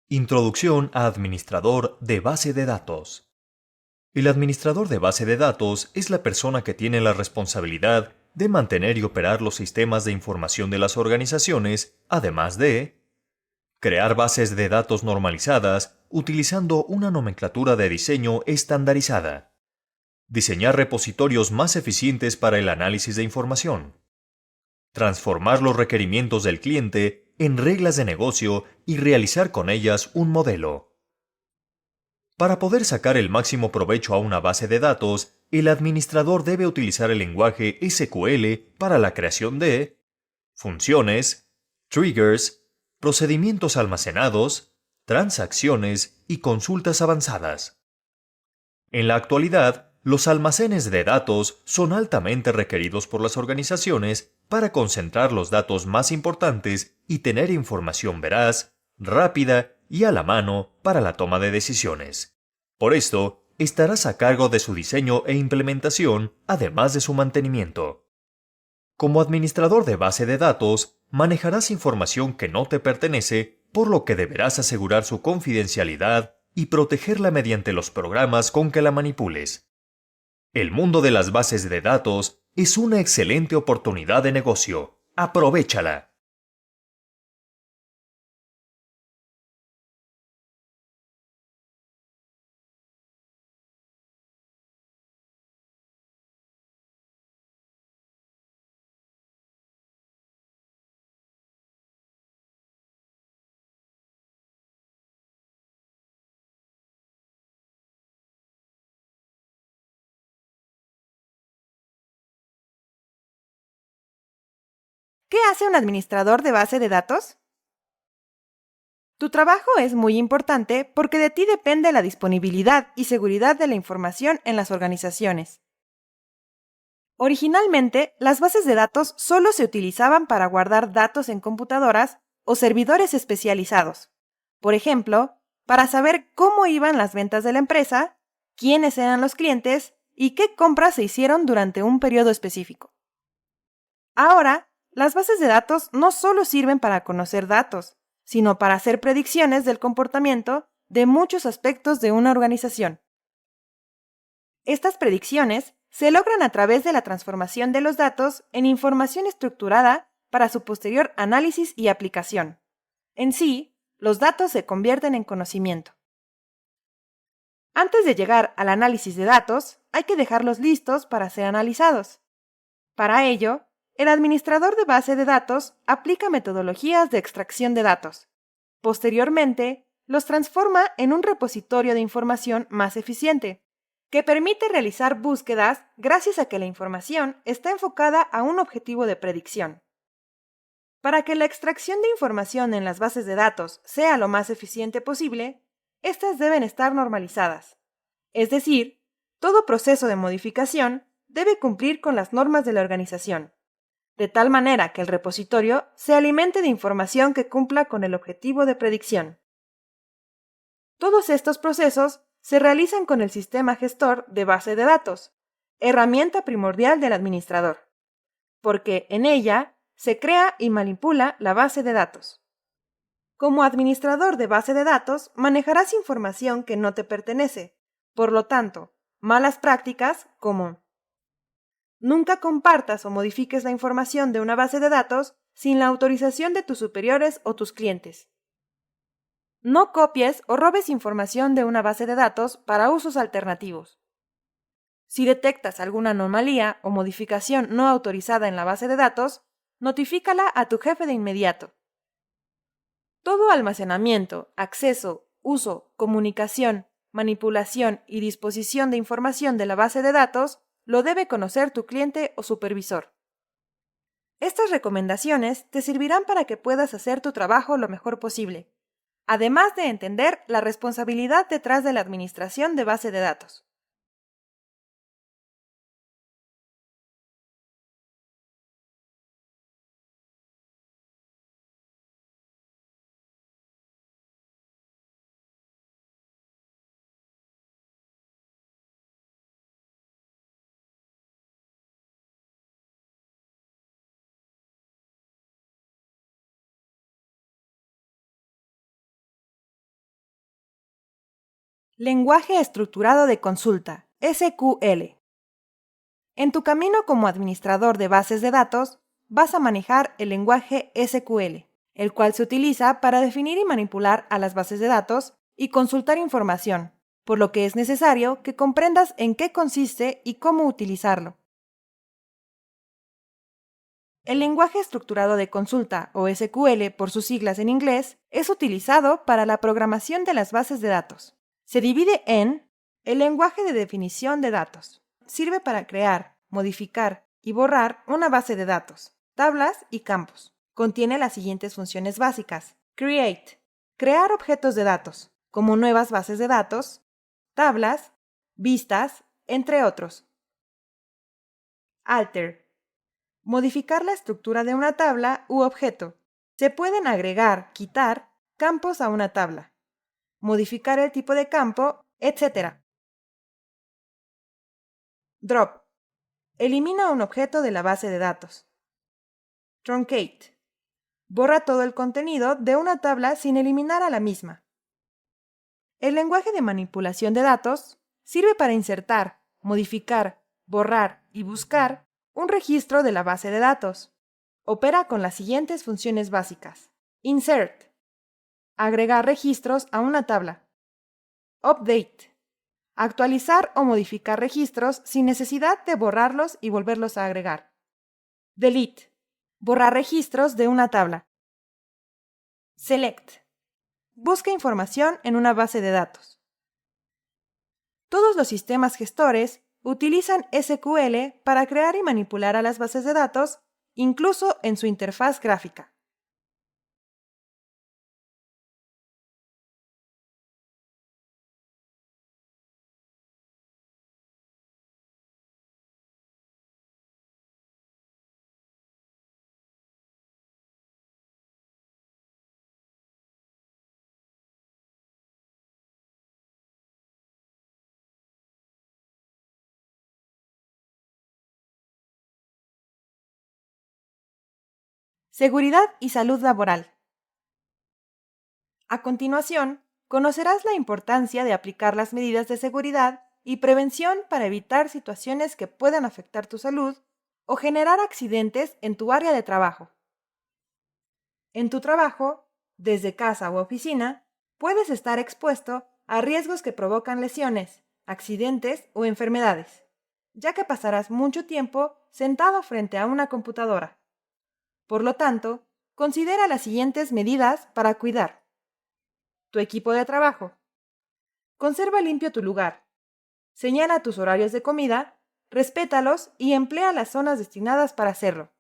Introducción a administrador de base de datos. El administrador de base de datos es la persona que tiene la responsabilidad de mantener y operar los sistemas de información de las organizaciones, además de crear bases de datos normalizadas utilizando una nomenclatura de diseño estandarizada, diseñar repositorios más eficientes para el análisis de información, transformar los requerimientos del cliente en reglas de negocio y realizar con ellas un modelo. Para poder sacar el máximo provecho a una base de datos, el administrador debe utilizar el lenguaje SQL para la creación de funciones, triggers, procedimientos almacenados, transacciones y consultas avanzadas. En la actualidad, los almacenes de datos son altamente requeridos por las organizaciones para concentrar los datos más importantes y tener información veraz, rápida y a la mano para la toma de decisiones. Por esto, estarás a cargo de su diseño e implementación, además de su mantenimiento. Como administrador de base de datos, manejarás información que no te pertenece, por lo que deberás asegurar su confidencialidad y protegerla mediante los programas con que la manipules. El mundo de las bases de datos es una excelente oportunidad de negocio. ¡Aprovéchala! ¿Qué hace un administrador de base de datos? Tu trabajo es muy importante porque de ti depende la disponibilidad y seguridad de la información en las organizaciones. Originalmente, las bases de datos solo se utilizaban para guardar datos en computadoras o servidores especializados. Por ejemplo, para saber cómo iban las ventas de la empresa, quiénes eran los clientes y qué compras se hicieron durante un periodo específico. Ahora, las bases de datos no solo sirven para conocer datos, sino para hacer predicciones del comportamiento de muchos aspectos de una organización. Estas predicciones se logran a través de la transformación de los datos en información estructurada para su posterior análisis y aplicación. En sí, los datos se convierten en conocimiento. Antes de llegar al análisis de datos, hay que dejarlos listos para ser analizados. Para ello, el administrador de base de datos aplica metodologías de extracción de datos. Posteriormente, los transforma en un repositorio de información más eficiente, que permite realizar búsquedas gracias a que la información está enfocada a un objetivo de predicción. Para que la extracción de información en las bases de datos sea lo más eficiente posible, estas deben estar normalizadas. Es decir, todo proceso de modificación debe cumplir con las normas de la organización, de tal manera que el repositorio se alimente de información que cumpla con el objetivo de predicción. Todos estos procesos se realizan con el sistema gestor de base de datos, herramienta primordial del administrador, porque en ella se crea y manipula la base de datos. Como administrador de base de datos, manejarás información que no te pertenece. Por lo tanto, malas prácticas como nunca compartas o modifiques la información de una base de datos sin la autorización de tus superiores o tus clientes. No copies o robes información de una base de datos para usos alternativos. Si detectas alguna anomalía o modificación no autorizada en la base de datos, notifícala a tu jefe de inmediato. Todo almacenamiento, acceso, uso, comunicación, manipulación y disposición de información de la base de datos lo debe conocer tu cliente o supervisor. Estas recomendaciones te servirán para que puedas hacer tu trabajo lo mejor posible, además de entender la responsabilidad detrás de la administración de base de datos. Lenguaje estructurado de consulta, SQL. En tu camino como administrador de bases de datos, vas a manejar el lenguaje SQL, el cual se utiliza para definir y manipular a las bases de datos y consultar información, por lo que es necesario que comprendas en qué consiste y cómo utilizarlo. El lenguaje estructurado de consulta, o SQL por sus siglas en inglés, es utilizado para la programación de las bases de datos. Se divide en el lenguaje de definición de datos. Sirve para crear, modificar y borrar una base de datos, tablas y campos. Contiene las siguientes funciones básicas. Create. Crear objetos de datos, como nuevas bases de datos, tablas, vistas, entre otros. Alter. Modificar la estructura de una tabla u objeto. Se pueden agregar, quitar, campos a una tabla, modificar el tipo de campo, etc. Drop. Elimina un objeto de la base de datos. Truncate. Borra todo el contenido de una tabla sin eliminar a la misma. El lenguaje de manipulación de datos sirve para insertar, modificar, borrar y buscar un registro de la base de datos. Opera con las siguientes funciones básicas. Insert. Agregar registros a una tabla. Update. Actualizar o modificar registros sin necesidad de borrarlos y volverlos a agregar. Delete. Borrar registros de una tabla. Select. Busca información en una base de datos. Todos los sistemas gestores utilizan SQL para crear y manipular a las bases de datos, incluso en su interfaz gráfica. Seguridad y salud laboral. A continuación, conocerás la importancia de aplicar las medidas de seguridad y prevención para evitar situaciones que puedan afectar tu salud o generar accidentes en tu área de trabajo. En tu trabajo, desde casa u oficina, puedes estar expuesto a riesgos que provocan lesiones, accidentes o enfermedades, ya que pasarás mucho tiempo sentado frente a una computadora. Por lo tanto, considera las siguientes medidas para cuidar tu equipo de trabajo. Conserva limpio tu lugar. Señala tus horarios de comida, respétalos y emplea las zonas destinadas para hacerlo.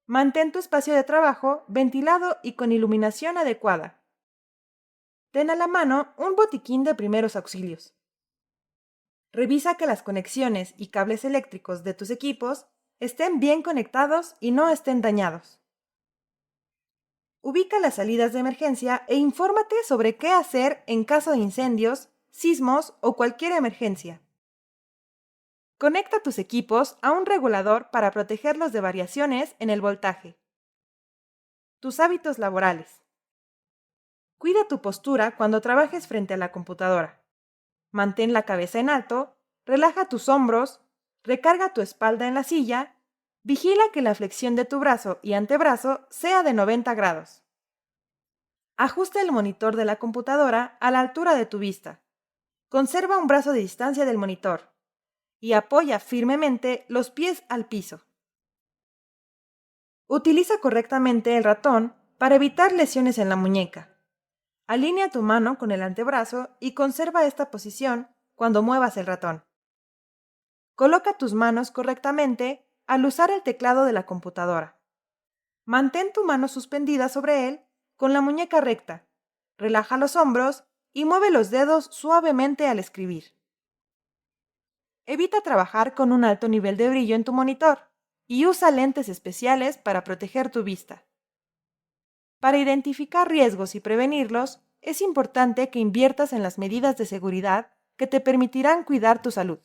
Mantén tu espacio de trabajo ventilado y con iluminación adecuada. Ten a la mano un botiquín de primeros auxilios. Revisa que las conexiones y cables eléctricos de tus equipos estén bien conectados y no estén dañados. Ubica las salidas de emergencia e infórmate sobre qué hacer en caso de incendios, sismos o cualquier emergencia. Conecta tus equipos a un regulador para protegerlos de variaciones en el voltaje. Tus hábitos laborales. Cuida tu postura cuando trabajes frente a la computadora. Mantén la cabeza en alto, relaja tus hombros, recarga tu espalda en la silla, vigila que la flexión de tu brazo y antebrazo sea de 90 grados. Ajusta el monitor de la computadora a la altura de tu vista. Conserva un brazo de distancia del monitor y apoya firmemente los pies al piso. Utiliza correctamente el ratón para evitar lesiones en la muñeca. Alinea tu mano con el antebrazo y conserva esta posición cuando muevas el ratón. Coloca tus manos correctamente al usar el teclado de la computadora. Mantén tu mano suspendida sobre él con la muñeca recta. Relaja los hombros y mueve los dedos suavemente al escribir. Evita trabajar con un alto nivel de brillo en tu monitor y usa lentes especiales para proteger tu vista. Para identificar riesgos y prevenirlos, es importante que inviertas en las medidas de seguridad que te permitirán cuidar tu salud.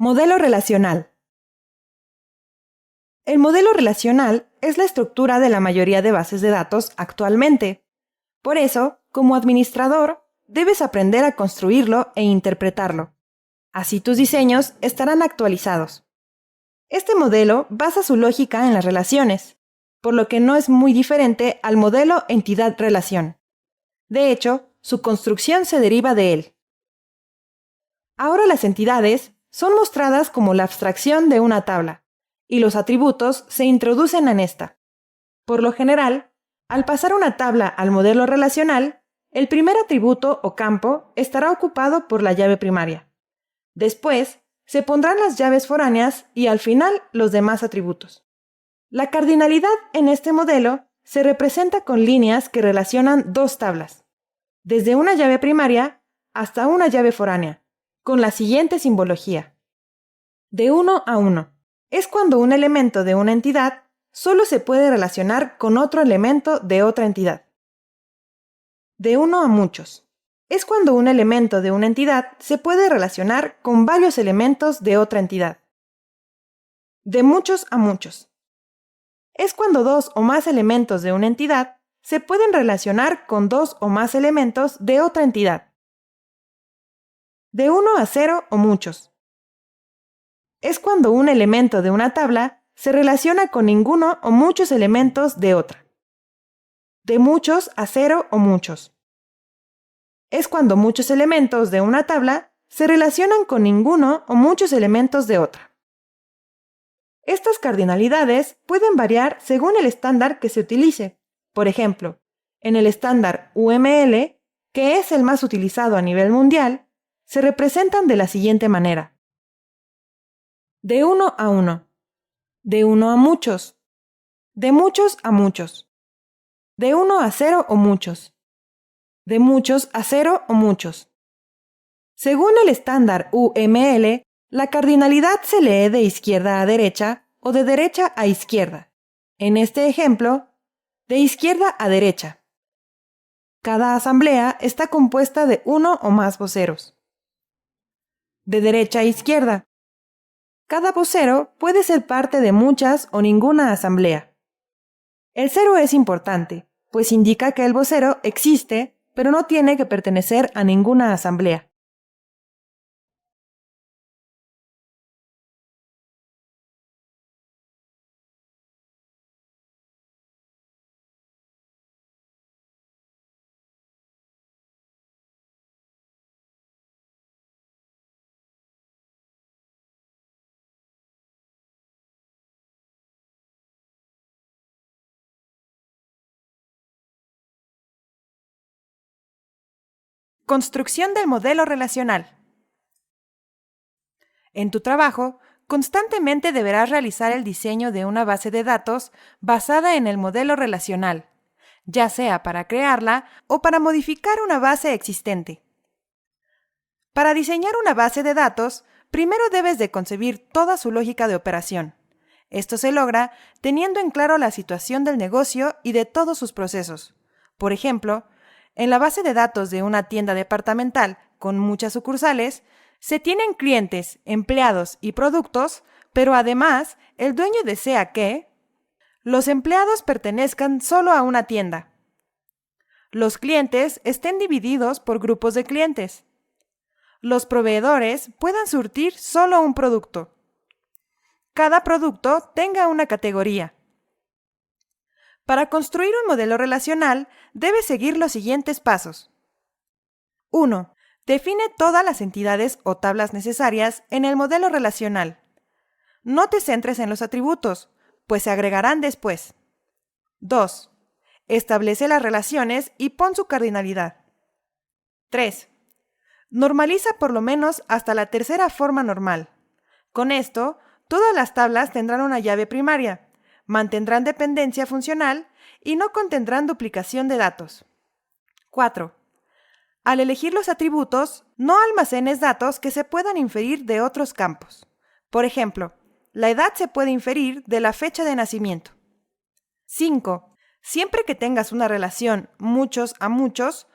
Modelo relacional. El modelo relacional es la estructura de la mayoría de bases de datos actualmente. Por eso, como administrador, debes aprender a construirlo e interpretarlo. Así tus diseños estarán actualizados. Este modelo basa su lógica en las relaciones, por lo que no es muy diferente al modelo entidad-relación. De hecho, su construcción se deriva de él. Ahora las entidades son mostradas como la abstracción de una tabla, y los atributos se introducen en esta. Por lo general, al pasar una tabla al modelo relacional, el primer atributo o campo estará ocupado por la llave primaria. Después, se pondrán las llaves foráneas y al final los demás atributos. La cardinalidad en este modelo se representa con líneas que relacionan dos tablas, desde una llave primaria hasta una llave foránea, con la siguiente simbología. De 1 a 1 es cuando un elemento de una entidad solo se puede relacionar con otro elemento de otra entidad. De 1 a muchos es cuando un elemento de una entidad se puede relacionar con varios elementos de otra entidad. De muchos a muchos es cuando dos o más elementos de una entidad se pueden relacionar con dos o más elementos de otra entidad. De 1 a 0 o muchos es cuando un elemento de una tabla se relaciona con ninguno o muchos elementos de otra. De muchos a 0 o muchos es cuando muchos elementos de una tabla se relacionan con ninguno o muchos elementos de otra. Estas cardinalidades pueden variar según el estándar que se utilice. Por ejemplo, en el estándar UML, que es el más utilizado a nivel mundial, se representan de la siguiente manera. De 1 a 1, de 1 a muchos, de muchos a muchos, de 1 a 0 o muchos, de muchos a 0 o muchos. Según el estándar UML, la cardinalidad se lee de izquierda a derecha o de derecha a izquierda. En este ejemplo, de izquierda a derecha. Cada asamblea está compuesta de uno o más voceros. De derecha a izquierda. Cada vocero puede ser parte de muchas o ninguna asamblea. El 0 es importante, pues indica que el vocero existe, pero no tiene que pertenecer a ninguna asamblea. Construcción del modelo relacional. En tu trabajo, constantemente deberás realizar el diseño de una base de datos basada en el modelo relacional, ya sea para crearla o para modificar una base existente. Para diseñar una base de datos, primero debes de concebir toda su lógica de operación. Esto se logra teniendo en claro la situación del negocio y de todos sus procesos. Por ejemplo, en la base de datos de una tienda departamental con muchas sucursales, se tienen clientes, empleados y productos, pero además el dueño desea que los empleados pertenezcan solo a una tienda. Los clientes estén divididos por grupos de clientes. Los proveedores puedan surtir solo un producto. Cada producto tenga una categoría. Para construir un modelo relacional, debes seguir los siguientes pasos. 1. Define todas las entidades o tablas necesarias en el modelo relacional. No te centres en los atributos, pues se agregarán después. 2. Establece las relaciones y pon su cardinalidad. 3. Normaliza por lo menos hasta la tercera forma normal. Con esto, todas las tablas tendrán una llave primaria, mantendrán dependencia funcional y no contendrán duplicación de datos. 4. Al elegir los atributos, no almacenes datos que se puedan inferir de otros campos. Por ejemplo, la edad se puede inferir de la fecha de nacimiento. 5. Siempre que tengas una relación muchos a muchos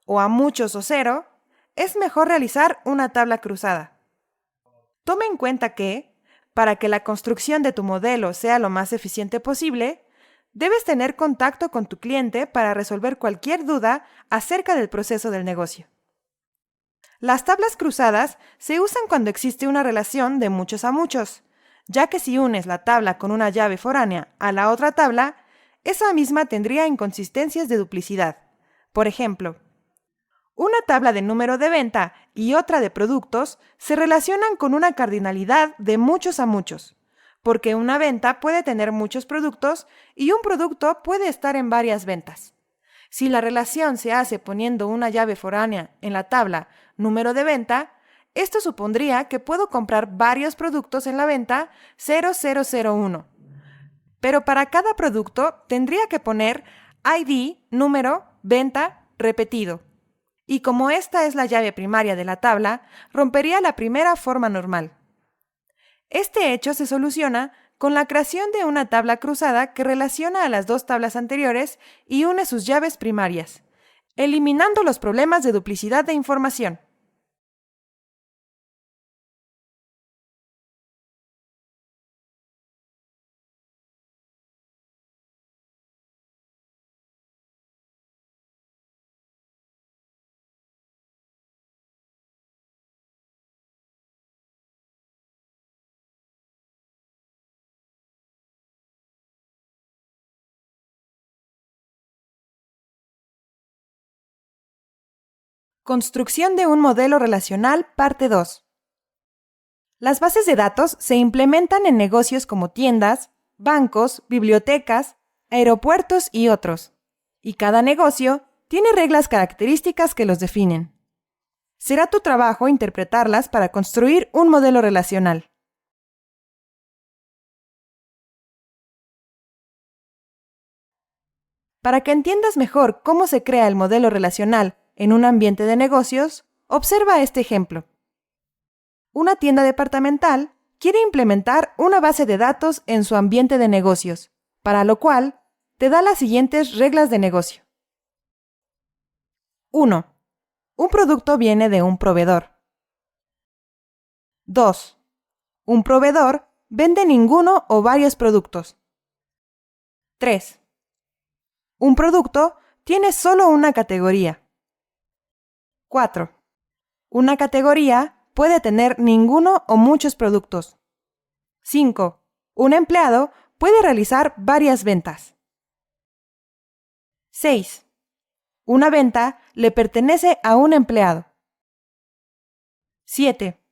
o a muchos o 0, es mejor realizar una tabla cruzada. Toma en cuenta que, para que la construcción de tu modelo sea lo más eficiente posible, debes tener contacto con tu cliente para resolver cualquier duda acerca del proceso del negocio. Las tablas cruzadas se usan cuando existe una relación de muchos a muchos, ya que si unes la tabla con una llave foránea a la otra tabla, esa misma tendría inconsistencias de duplicidad. Por ejemplo, una tabla de número de venta y otra de productos se relacionan con una cardinalidad de muchos a muchos, porque una venta puede tener muchos productos y un producto puede estar en varias ventas. Si la relación se hace poniendo una llave foránea en la tabla número de venta, esto supondría que puedo comprar varios productos en la venta 0001. Pero para cada producto tendría que poner ID, número, venta, repetido. Y como esta es la llave primaria de la tabla, rompería la primera forma normal. Este hecho se soluciona con la creación de una tabla cruzada que relaciona a las dos tablas anteriores y une sus llaves primarias, eliminando los problemas de duplicidad de información. Construcción de un modelo relacional, parte 2. Las bases de datos se implementan en negocios como tiendas, bancos, bibliotecas, aeropuertos y otros. Y cada negocio tiene reglas características que los definen. Será tu trabajo interpretarlas para construir un modelo relacional. Para que entiendas mejor cómo se crea el modelo relacional en un ambiente de negocios, observa este ejemplo. Una tienda departamental quiere implementar una base de datos en su ambiente de negocios, para lo cual te da las siguientes reglas de negocio. 1. Un producto viene de un proveedor. 2. Un proveedor vende ninguno o varios productos. 3. Un producto tiene solo una categoría. 4. Una categoría puede tener ninguno o muchos productos. 5. Un empleado puede realizar varias ventas. 6. Una venta le pertenece a un empleado. 7.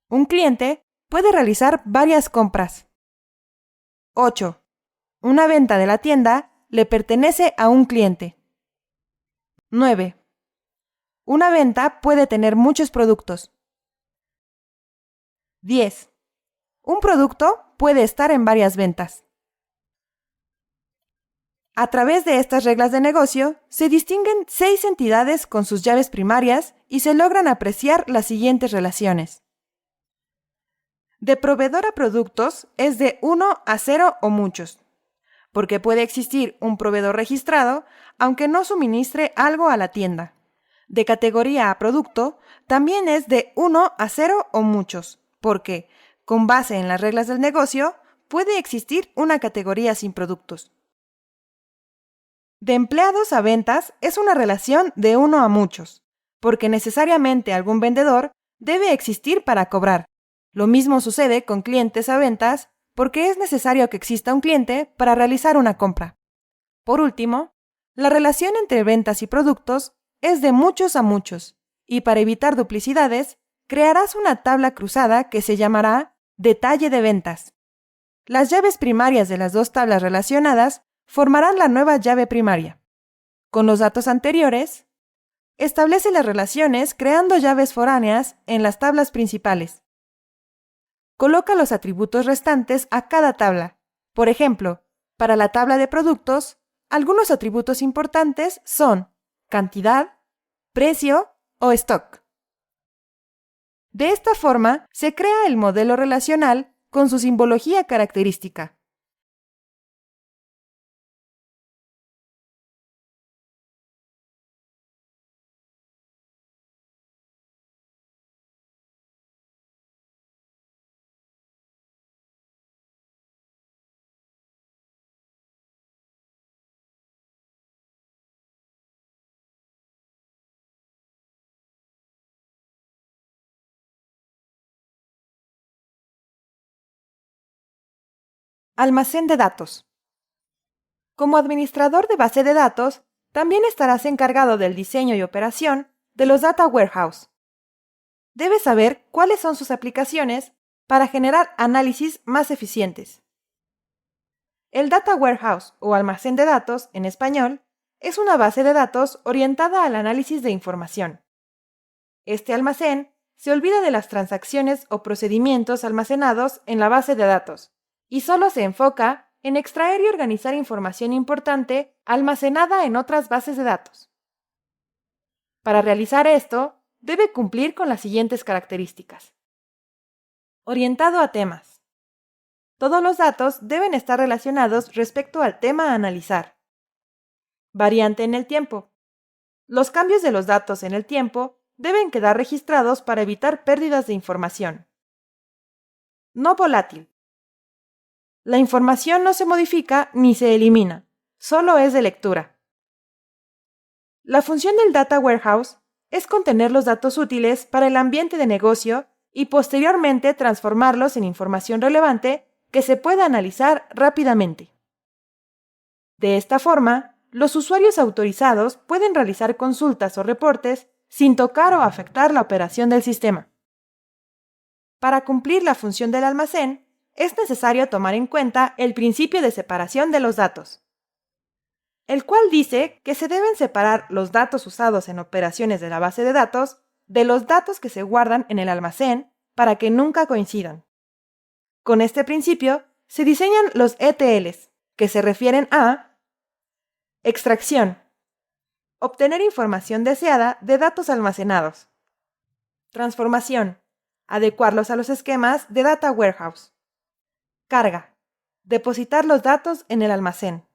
Un cliente puede realizar varias compras. 8. Una venta de la tienda le pertenece a un cliente. 9. Una venta puede tener muchos productos. 10. Un producto puede estar en varias ventas. A través de estas reglas de negocio, se distinguen 6 entidades con sus llaves primarias y se logran apreciar las siguientes relaciones. De proveedor a productos es de 1 a 0 o muchos, porque puede existir un proveedor registrado aunque no suministre algo a la tienda. De categoría a producto también es de 1 a 0 o muchos, porque, con base en las reglas del negocio, puede existir una categoría sin productos. De empleados a ventas es una relación de 1 a muchos, porque necesariamente algún vendedor debe existir para cobrar. Lo mismo sucede con clientes a ventas, porque es necesario que exista un cliente para realizar una compra. Por último, la relación entre ventas y productos es de muchos a muchos, y para evitar duplicidades, crearás una tabla cruzada que se llamará detalle de ventas. Las llaves primarias de las dos tablas relacionadas formarán la nueva llave primaria. Con los datos anteriores, establece las relaciones creando llaves foráneas en las tablas principales. Coloca los atributos restantes a cada tabla. Por ejemplo, para la tabla de productos, algunos atributos importantes son cantidad, precio o stock. De esta forma, se crea el modelo relacional con su simbología característica. Almacén de datos. Como administrador de base de datos, también estarás encargado del diseño y operación de los Data Warehouse. Debes saber cuáles son sus aplicaciones para generar análisis más eficientes. El Data Warehouse o almacén de datos, en español, es una base de datos orientada al análisis de información. Este almacén se olvida de las transacciones o procedimientos almacenados en la base de datos y solo se enfoca en extraer y organizar información importante almacenada en otras bases de datos. Para realizar esto, debe cumplir con las siguientes características. Orientado a temas. Todos los datos deben estar relacionados respecto al tema a analizar. Variante en el tiempo. Los cambios de los datos en el tiempo deben quedar registrados para evitar pérdidas de información. No volátil. La información no se modifica ni se elimina, solo es de lectura. La función del Data Warehouse es contener los datos útiles para el ambiente de negocio y posteriormente transformarlos en información relevante que se pueda analizar rápidamente. De esta forma, los usuarios autorizados pueden realizar consultas o reportes sin tocar o afectar la operación del sistema. Para cumplir la función del almacén, es necesario tomar en cuenta el principio de separación de los datos, el cual dice que se deben separar los datos usados en operaciones de la base de datos de los datos que se guardan en el almacén para que nunca coincidan. Con este principio, se diseñan los ETLs, que se refieren a extracción, obtener información deseada de datos almacenados. Transformación, adecuarlos a los esquemas de Data Warehouse. Carga, depositar los datos en el almacén.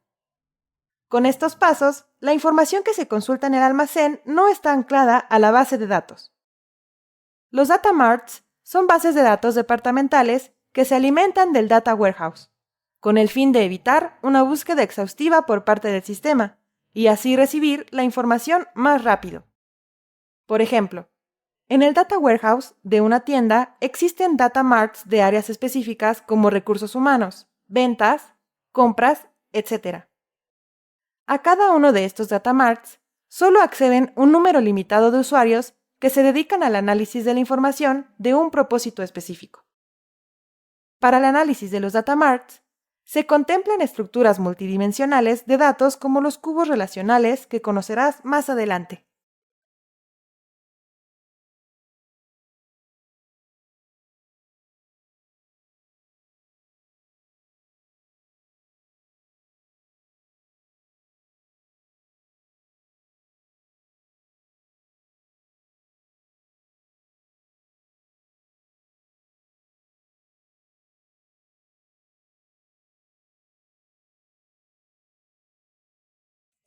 Con estos pasos, la información que se consulta en el almacén no está anclada a la base de datos. Los data marts son bases de datos departamentales que se alimentan del Data Warehouse, con el fin de evitar una búsqueda exhaustiva por parte del sistema y así recibir la información más rápido. Por ejemplo, en el Data Warehouse de una tienda existen data marts de áreas específicas como recursos humanos, ventas, compras, etc. A cada uno de estos data marts solo acceden un número limitado de usuarios que se dedican al análisis de la información de un propósito específico. Para el análisis de los data marts, se contemplan estructuras multidimensionales de datos como los cubos relacionales que conocerás más adelante.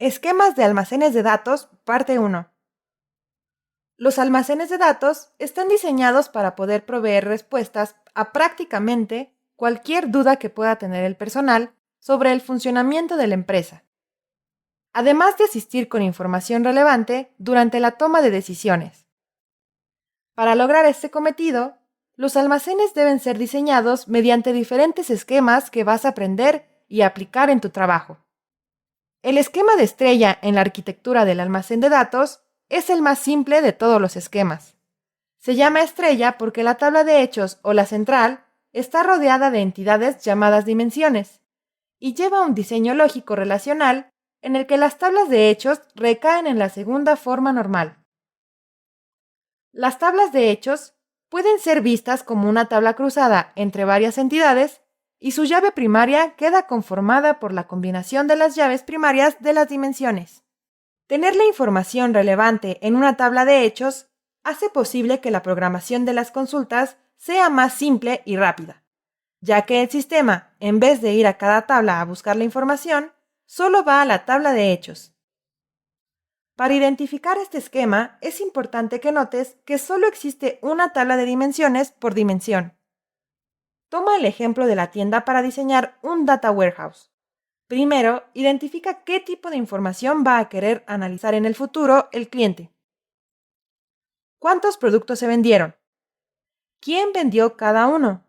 Esquemas de almacenes de datos, parte 1. Los almacenes de datos están diseñados para poder proveer respuestas a prácticamente cualquier duda que pueda tener el personal sobre el funcionamiento de la empresa, además de asistir con información relevante durante la toma de decisiones. Para lograr este cometido, los almacenes deben ser diseñados mediante diferentes esquemas que vas a aprender y aplicar en tu trabajo. El esquema de estrella en la arquitectura del almacén de datos es el más simple de todos los esquemas. Se llama estrella porque la tabla de hechos o la central está rodeada de entidades llamadas dimensiones y lleva un diseño lógico relacional en el que las tablas de hechos recaen en la segunda forma normal. Las tablas de hechos pueden ser vistas como una tabla cruzada entre varias entidades y su llave primaria queda conformada por la combinación de las llaves primarias de las dimensiones. Tener la información relevante en una tabla de hechos hace posible que la programación de las consultas sea más simple y rápida, ya que el sistema, en vez de ir a cada tabla a buscar la información, solo va a la tabla de hechos. Para identificar este esquema, es importante que notes que solo existe una tabla de dimensiones por dimensión. Toma el ejemplo de la tienda para diseñar un Data Warehouse. Primero, identifica qué tipo de información va a querer analizar en el futuro el cliente. ¿Cuántos productos se vendieron? ¿Quién vendió cada uno?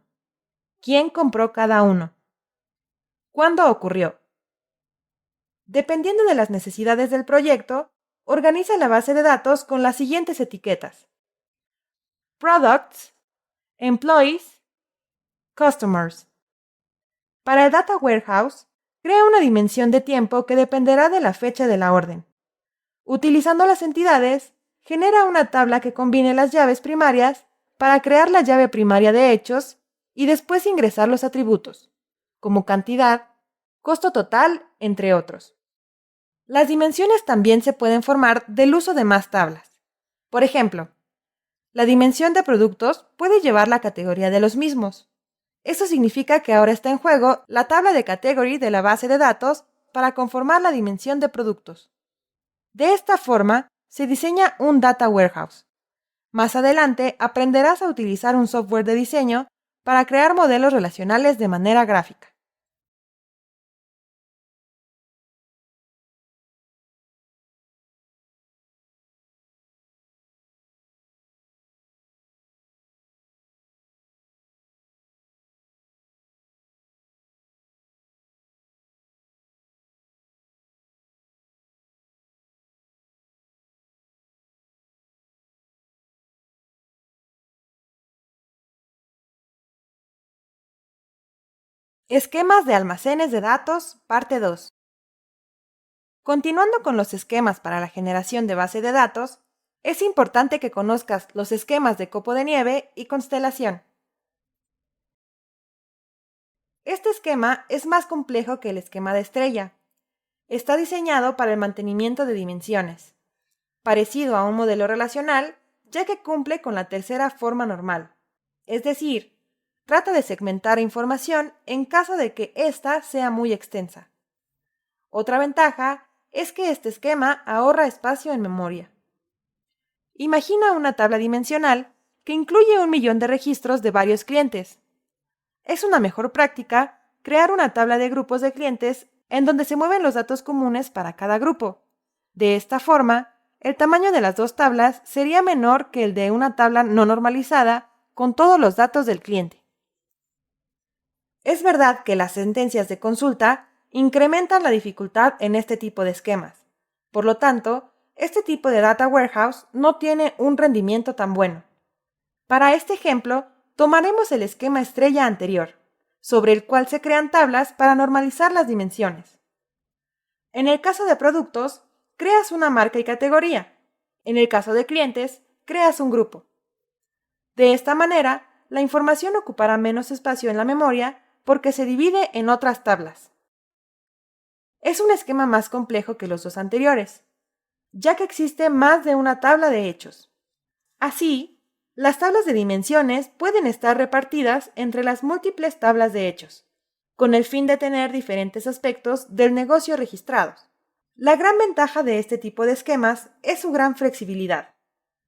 ¿Quién compró cada uno? ¿Cuándo ocurrió? Dependiendo de las necesidades del proyecto, organiza la base de datos con las siguientes etiquetas: Products, Employees, Customers. Para el Data Warehouse, crea una dimensión de tiempo que dependerá de la fecha de la orden. Utilizando las entidades, genera una tabla que combine las llaves primarias para crear la llave primaria de hechos y después ingresar los atributos, como cantidad, costo total, entre otros. Las dimensiones también se pueden formar del uso de más tablas. Por ejemplo, la dimensión de productos puede llevar la categoría de los mismos. Eso significa que ahora está en juego la tabla de category de la base de datos para conformar la dimensión de productos. De esta forma, se diseña un Data Warehouse. Más adelante aprenderás a utilizar un software de diseño para crear modelos relacionales de manera gráfica. Esquemas de almacenes de datos, parte 2. Continuando con los esquemas para la generación de base de datos, es importante que conozcas los esquemas de copo de nieve y constelación. Este esquema es más complejo que el esquema de estrella. Está diseñado para el mantenimiento de dimensiones, parecido a un modelo relacional, ya que cumple con la tercera forma normal, es decir, trata de segmentar información en caso de que ésta sea muy extensa. Otra ventaja es que este esquema ahorra espacio en memoria. Imagina una tabla dimensional que incluye 1.000.000 de registros de varios clientes. Es una mejor práctica crear una tabla de grupos de clientes en donde se mueven los datos comunes para cada grupo. De esta forma, el tamaño de las dos tablas sería menor que el de una tabla no normalizada con todos los datos del cliente. Es verdad que las sentencias de consulta incrementan la dificultad en este tipo de esquemas. Por lo tanto, este tipo de Data Warehouse no tiene un rendimiento tan bueno. Para este ejemplo, tomaremos el esquema estrella anterior, sobre el cual se crean tablas para normalizar las dimensiones. En el caso de productos, creas una marca y categoría. En el caso de clientes, creas un grupo. De esta manera, la información ocupará menos espacio en la memoria porque se divide en otras tablas. Es un esquema más complejo que los dos anteriores, ya que existe más de una tabla de hechos. Así, las tablas de dimensiones pueden estar repartidas entre las múltiples tablas de hechos, con el fin de tener diferentes aspectos del negocio registrados. La gran ventaja de este tipo de esquemas es su gran flexibilidad,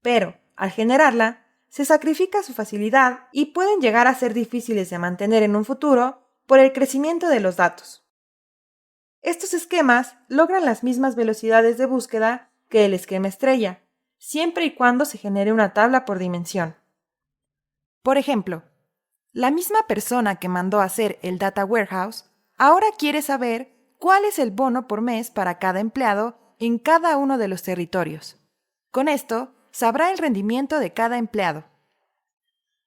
pero, al generarla, se sacrifica su facilidad y pueden llegar a ser difíciles de mantener en un futuro por el crecimiento de los datos. Estos esquemas logran las mismas velocidades de búsqueda que el esquema estrella, siempre y cuando se genere una tabla por dimensión. Por ejemplo, la misma persona que mandó a hacer el Data Warehouse ahora quiere saber cuál es el bono por mes para cada empleado en cada uno de los territorios. Con esto, sabrá el rendimiento de cada empleado.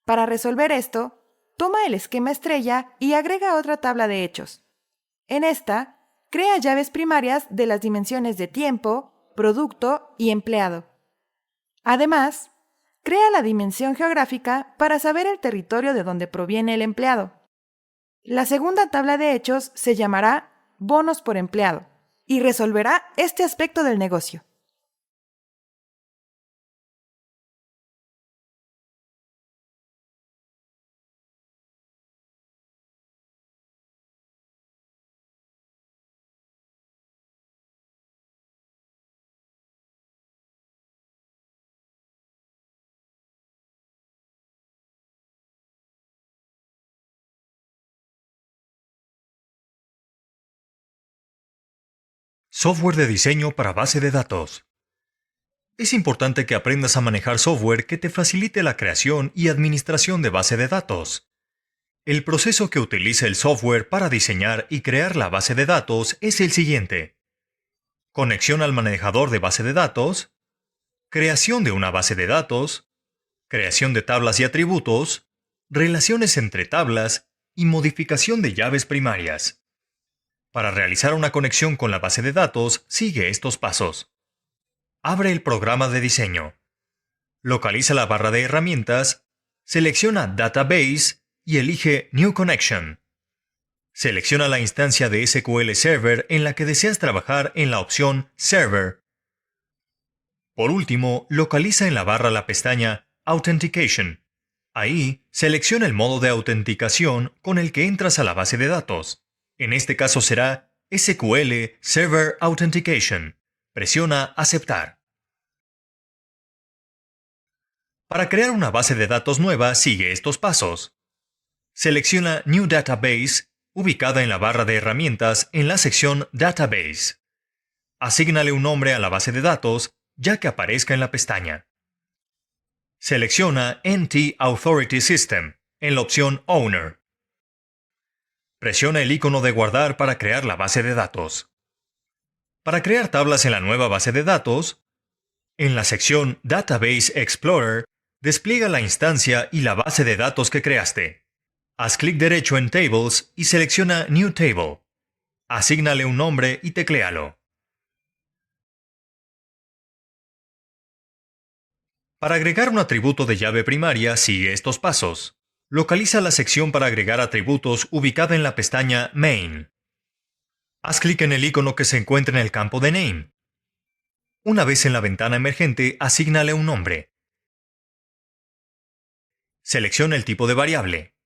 Para resolver esto, toma el esquema estrella y agrega otra tabla de hechos. En esta, crea llaves primarias de las dimensiones de tiempo, producto y empleado. Además, crea la dimensión geográfica para saber el territorio de donde proviene el empleado. La segunda tabla de hechos se llamará bonos por empleado y resolverá este aspecto del negocio. Software de diseño para base de datos. Es importante que aprendas a manejar software que te facilite la creación y administración de base de datos. El proceso que utiliza el software para diseñar y crear la base de datos es el siguiente: conexión al manejador de base de datos, creación de una base de datos, creación de tablas y atributos, relaciones entre tablas y modificación de llaves primarias. Para realizar una conexión con la base de datos, sigue estos pasos. Abre el programa de diseño. Localiza la barra de herramientas, selecciona Database y elige New Connection. Selecciona la instancia de SQL Server en la que deseas trabajar en la opción Server. Por último, localiza en la barra la pestaña Authentication. Ahí, selecciona el modo de autenticación con el que entras a la base de datos. En este caso será SQL Server Authentication. Presiona Aceptar. Para crear una base de datos nueva, sigue estos pasos. Selecciona New Database, ubicada en la barra de herramientas en la sección Database. Asígnale un nombre a la base de datos, ya que aparezca en la pestaña. Selecciona NT Authority System en la opción Owner. Presiona el icono de guardar para crear la base de datos. Para crear tablas en la nueva base de datos, en la sección Database Explorer, despliega la instancia y la base de datos que creaste. Haz clic derecho en Tables y selecciona New Table. Asígnale un nombre y tecléalo. Para agregar un atributo de llave primaria, sigue estos pasos. Localiza la sección para agregar atributos ubicada en la pestaña Main. Haz clic en el icono que se encuentra en el campo de Name. Una vez en la ventana emergente, asígnale un nombre. Selecciona el tipo de variable.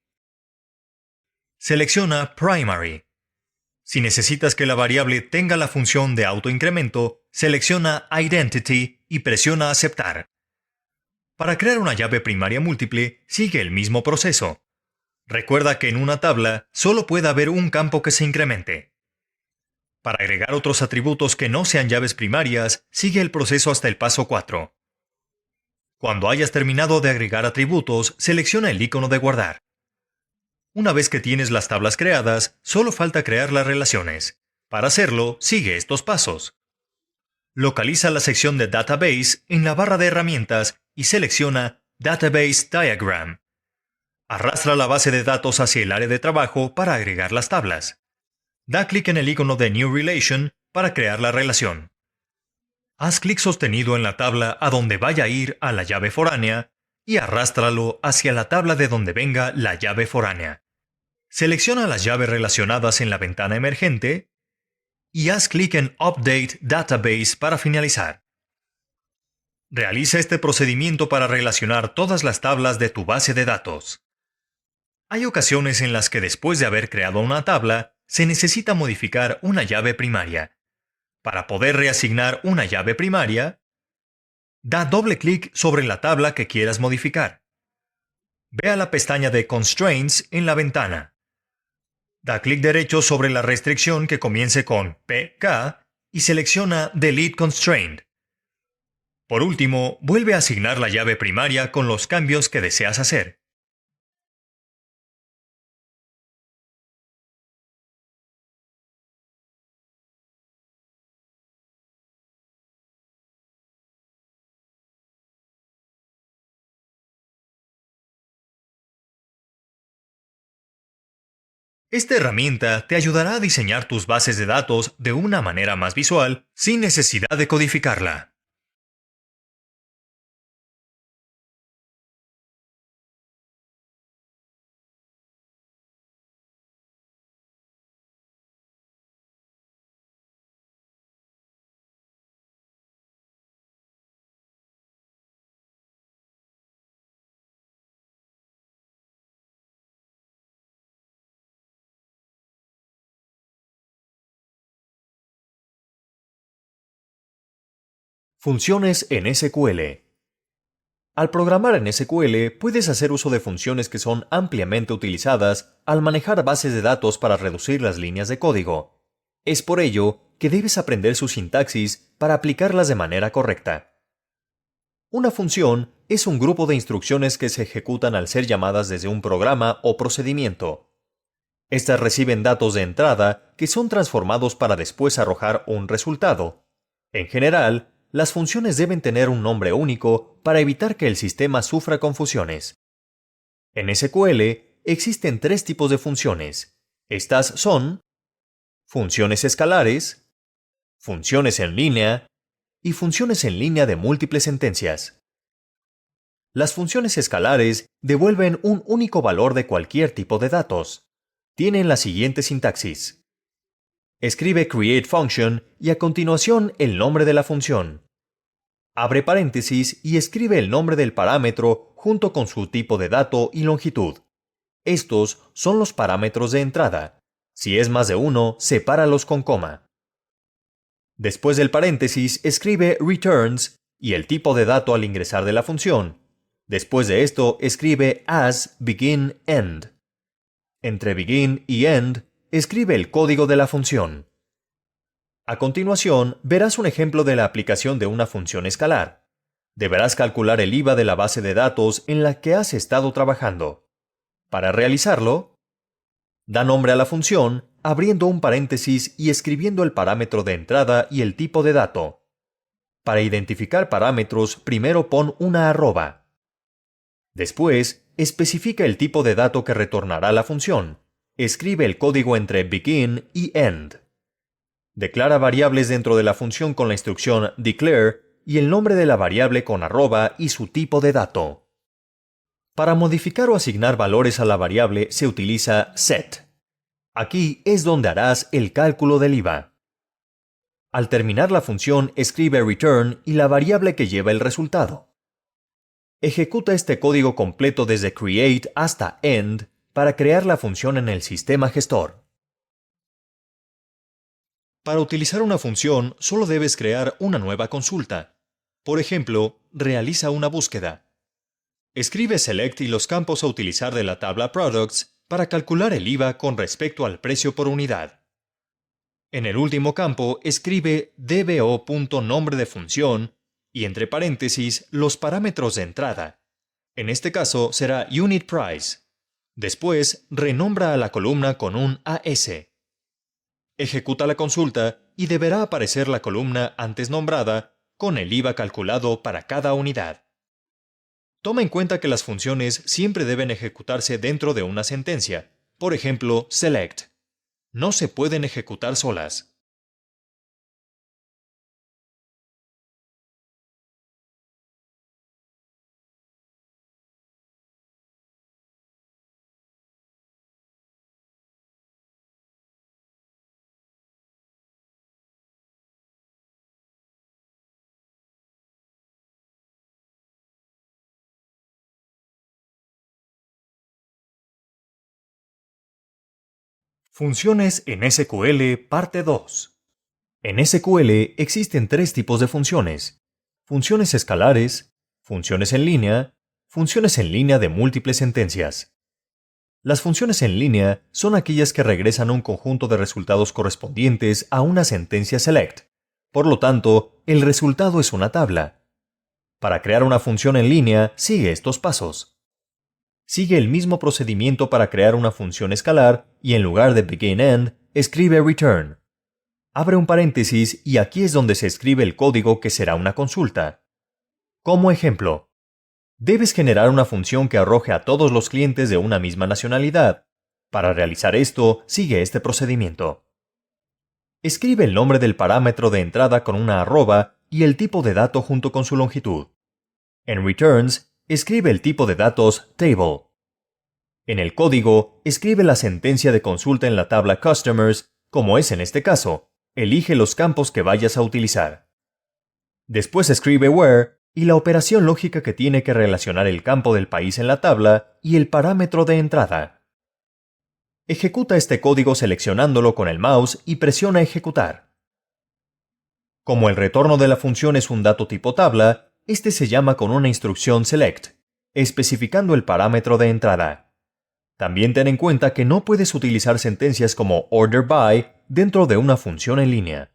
Selecciona Primary. Si necesitas que la variable tenga la función de autoincremento, selecciona Identity y presiona Aceptar. Para crear una llave primaria múltiple, sigue el mismo proceso. Recuerda que en una tabla solo puede haber un campo que se incremente. Para agregar otros atributos que no sean llaves primarias, sigue el proceso hasta el paso 4. Cuando hayas terminado de agregar atributos, selecciona el icono de guardar. Una vez que tienes las tablas creadas, solo falta crear las relaciones. Para hacerlo, sigue estos pasos. Localiza la sección de Database en la barra de herramientas y selecciona Database Diagram. Arrastra la base de datos hacia el área de trabajo para agregar las tablas. Da clic en el icono de New Relation para crear la relación. Haz clic sostenido en la tabla a donde vaya a ir a la llave foránea y arrástralo hacia la tabla de donde venga la llave foránea. Selecciona las llaves relacionadas en la ventana emergente y haz clic en Update Database para finalizar. Realiza este procedimiento para relacionar todas las tablas de tu base de datos. Hay ocasiones en las que después de haber creado una tabla, se necesita modificar una llave primaria. Para poder reasignar una llave primaria, da doble clic sobre la tabla que quieras modificar. Ve a la pestaña de Constraints en la ventana. Da clic derecho sobre la restricción que comience con PK y selecciona Delete Constraint. Por último, vuelve a asignar la llave primaria con los cambios que deseas hacer. Esta herramienta te ayudará a diseñar tus bases de datos de una manera más visual, sin necesidad de codificarla. Funciones en SQL. Al programar en SQL, puedes hacer uso de funciones que son ampliamente utilizadas al manejar bases de datos para reducir las líneas de código. Es por ello que debes aprender su sintaxis para aplicarlas de manera correcta. Una función es un grupo de instrucciones que se ejecutan al ser llamadas desde un programa o procedimiento. Estas reciben datos de entrada que son transformados para después arrojar un resultado. En general, las funciones deben tener un nombre único para evitar que el sistema sufra confusiones. En SQL existen 3 tipos de funciones. Estas son funciones escalares, funciones en línea y funciones en línea de múltiples sentencias. Las funciones escalares devuelven un único valor de cualquier tipo de datos. Tienen la siguiente sintaxis. Escribe createFunction y a continuación el nombre de la función. Abre paréntesis y escribe el nombre del parámetro junto con su tipo de dato y longitud. Estos son los parámetros de entrada. Si es más de uno, sepáralos con coma. Después del paréntesis, escribe returns y el tipo de dato al ingresar de la función. Después de esto, escribe as begin end. Entre begin y end, escribe el código de la función. A continuación, verás un ejemplo de la aplicación de una función escalar. Deberás calcular el IVA de la base de datos en la que has estado trabajando. Para realizarlo, da nombre a la función, abriendo un paréntesis y escribiendo el parámetro de entrada y el tipo de dato. Para identificar parámetros, primero pon una arroba. Después, especifica el tipo de dato que retornará la función. Escribe el código entre begin y end. Declara variables dentro de la función con la instrucción declare y el nombre de la variable con arroba y su tipo de dato. Para modificar o asignar valores a la variable se utiliza set. Aquí es donde harás el cálculo del IVA. Al terminar la función, escribe return y la variable que lleva el resultado. Ejecuta este código completo desde create hasta end para crear la función en el sistema gestor. Para utilizar una función, solo debes crear una nueva consulta. Por ejemplo, realiza una búsqueda. Escribe select y los campos a utilizar de la tabla products para calcular el IVA con respecto al precio por unidad. En el último campo, escribe dbo.nombre de función y entre paréntesis los parámetros de entrada. En este caso será unit price. Después, renombra a la columna con un AS. Ejecuta la consulta y deberá aparecer la columna antes nombrada con el IVA calculado para cada unidad. Toma en cuenta que las funciones siempre deben ejecutarse dentro de una sentencia, por ejemplo, select. No se pueden ejecutar solas. Funciones en SQL Parte 2. En SQL existen 3 tipos de funciones: funciones escalares, funciones en línea de múltiples sentencias. Las funciones en línea son aquellas que regresan un conjunto de resultados correspondientes a una sentencia select. Por lo tanto, el resultado es una tabla. Para crear una función en línea, sigue estos pasos. Sigue el mismo procedimiento para crear una función escalar y en lugar de begin-end, escribe return. Abre un paréntesis y aquí es donde se escribe el código que será una consulta. Como ejemplo, debes generar una función que arroje a todos los clientes de una misma nacionalidad. Para realizar esto, sigue este procedimiento. Escribe el nombre del parámetro de entrada con una arroba y el tipo de dato junto con su longitud. En returns, escribe el tipo de datos table. En el código, escribe la sentencia de consulta en la tabla customers, como es en este caso. Elige los campos que vayas a utilizar. Después escribe where y la operación lógica que tiene que relacionar el campo del país en la tabla y el parámetro de entrada. Ejecuta este código seleccionándolo con el mouse y presiona ejecutar. Como el retorno de la función es un dato tipo tabla, este se llama con una instrucción select, especificando el parámetro de entrada. También ten en cuenta que no puedes utilizar sentencias como order by dentro de una función en línea.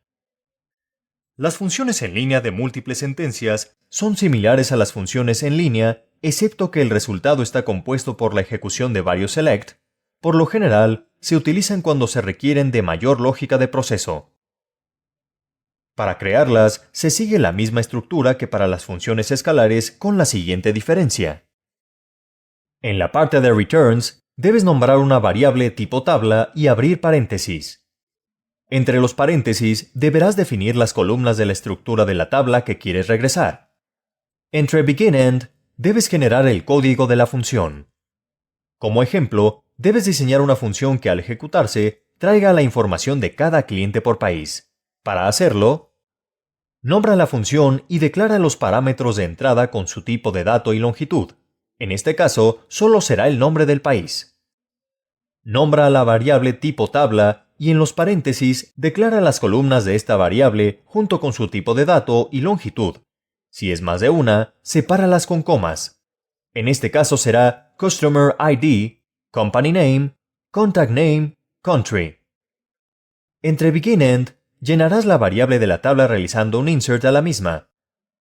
Las funciones en línea de múltiples sentencias son similares a las funciones en línea, excepto que el resultado está compuesto por la ejecución de varios select. Por lo general, se utilizan cuando se requieren de mayor lógica de proceso. Para crearlas, se sigue la misma estructura que para las funciones escalares con la siguiente diferencia. En la parte de returns, debes nombrar una variable tipo tabla y abrir paréntesis. Entre los paréntesis, deberás definir las columnas de la estructura de la tabla que quieres regresar. Entre begin-end, debes generar el código de la función. Como ejemplo, debes diseñar una función que al ejecutarse, traiga la información de cada cliente por país. Para hacerlo, nombra la función y declara los parámetros de entrada con su tipo de dato y longitud. En este caso, solo será el nombre del país. Nombra la variable tipo tabla y en los paréntesis declara las columnas de esta variable junto con su tipo de dato y longitud. Si es más de una, sepáralas con comas. En este caso será Customer ID, Company Name, Contact Name, Country. Entre begin-end, llenarás la variable de la tabla realizando un insert a la misma.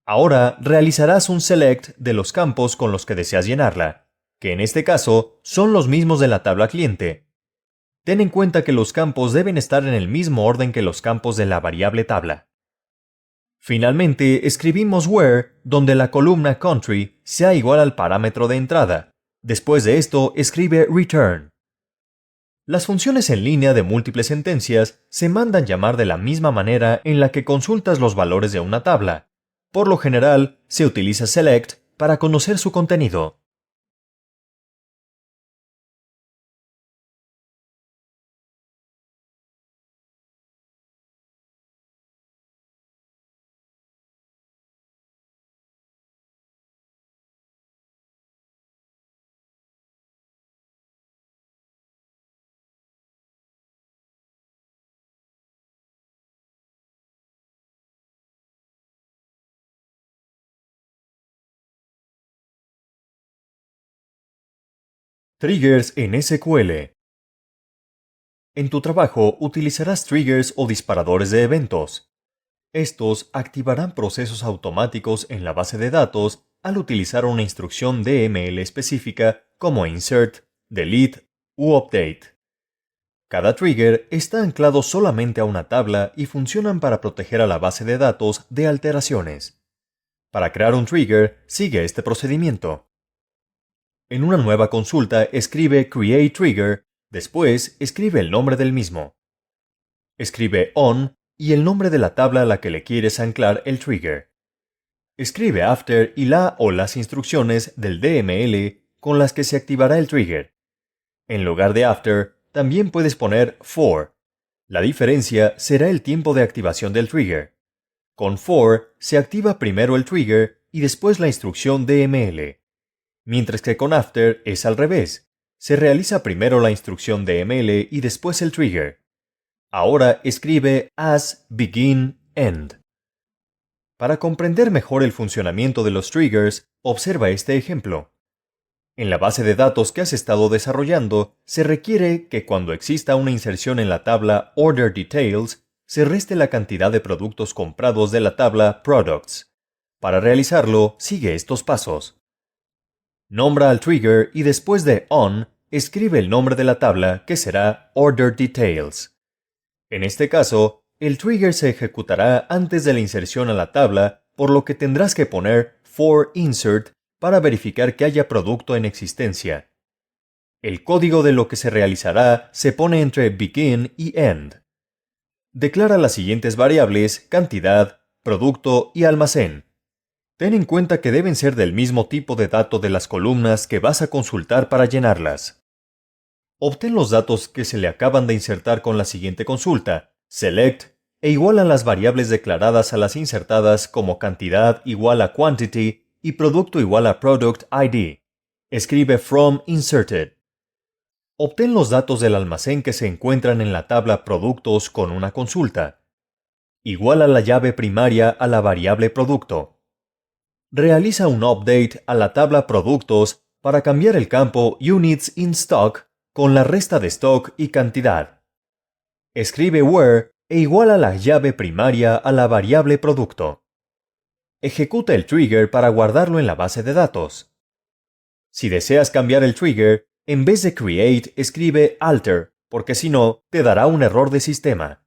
Ahora realizarás un select de los campos con los que deseas llenarla, que en este caso son los mismos de la tabla cliente. Ten en cuenta que los campos deben estar en el mismo orden que los campos de la variable tabla. Finalmente, escribimos where, donde la columna country sea igual al parámetro de entrada. Después de esto, escribe return. Las funciones en línea de múltiples sentencias se mandan llamar de la misma manera en la que consultas los valores de una tabla. Por lo general, se utiliza select para conocer su contenido. Triggers en SQL. En tu trabajo utilizarás triggers o disparadores de eventos. Estos activarán procesos automáticos en la base de datos al utilizar una instrucción DML específica como insert, delete u update. Cada trigger está anclado solamente a una tabla y funcionan para proteger a la base de datos de alteraciones. Para crear un trigger, sigue este procedimiento. En una nueva consulta escribe create trigger, después escribe el nombre del mismo. Escribe on y el nombre de la tabla a la que le quieres anclar el trigger. Escribe after y la o las instrucciones del DML con las que se activará el trigger. En lugar de after, también puedes poner for. La diferencia será el tiempo de activación del trigger. Con for se activa primero el trigger y después la instrucción DML. Mientras que con after es al revés. Se realiza primero la instrucción DML y después el trigger. Ahora escribe as begin end. Para comprender mejor el funcionamiento de los triggers, observa este ejemplo. En la base de datos que has estado desarrollando, se requiere que cuando exista una inserción en la tabla Order Details, se reste la cantidad de productos comprados de la tabla Products. Para realizarlo, sigue estos pasos. Nombra al trigger y después de on, escribe el nombre de la tabla que será Order Details. En este caso, el trigger se ejecutará antes de la inserción a la tabla, por lo que tendrás que poner for insert para verificar que haya producto en existencia. El código de lo que se realizará se pone entre begin y end. Declara las siguientes variables, cantidad, producto y almacén. Ten en cuenta que deben ser del mismo tipo de dato de las columnas que vas a consultar para llenarlas. Obtén los datos que se le acaban de insertar con la siguiente consulta, select, e iguala las variables declaradas a las insertadas como cantidad igual a quantity y producto igual a product ID. Escribe from inserted. Obtén los datos del almacén que se encuentran en la tabla productos con una consulta. Iguala la llave primaria a la variable producto. Realiza un update a la tabla productos para cambiar el campo units in stock con la resta de stock y cantidad. Escribe where e iguala la llave primaria a la variable producto. Ejecuta el trigger para guardarlo en la base de datos. Si deseas cambiar el trigger, en vez de create, escribe alter, porque si no, te dará un error de sistema.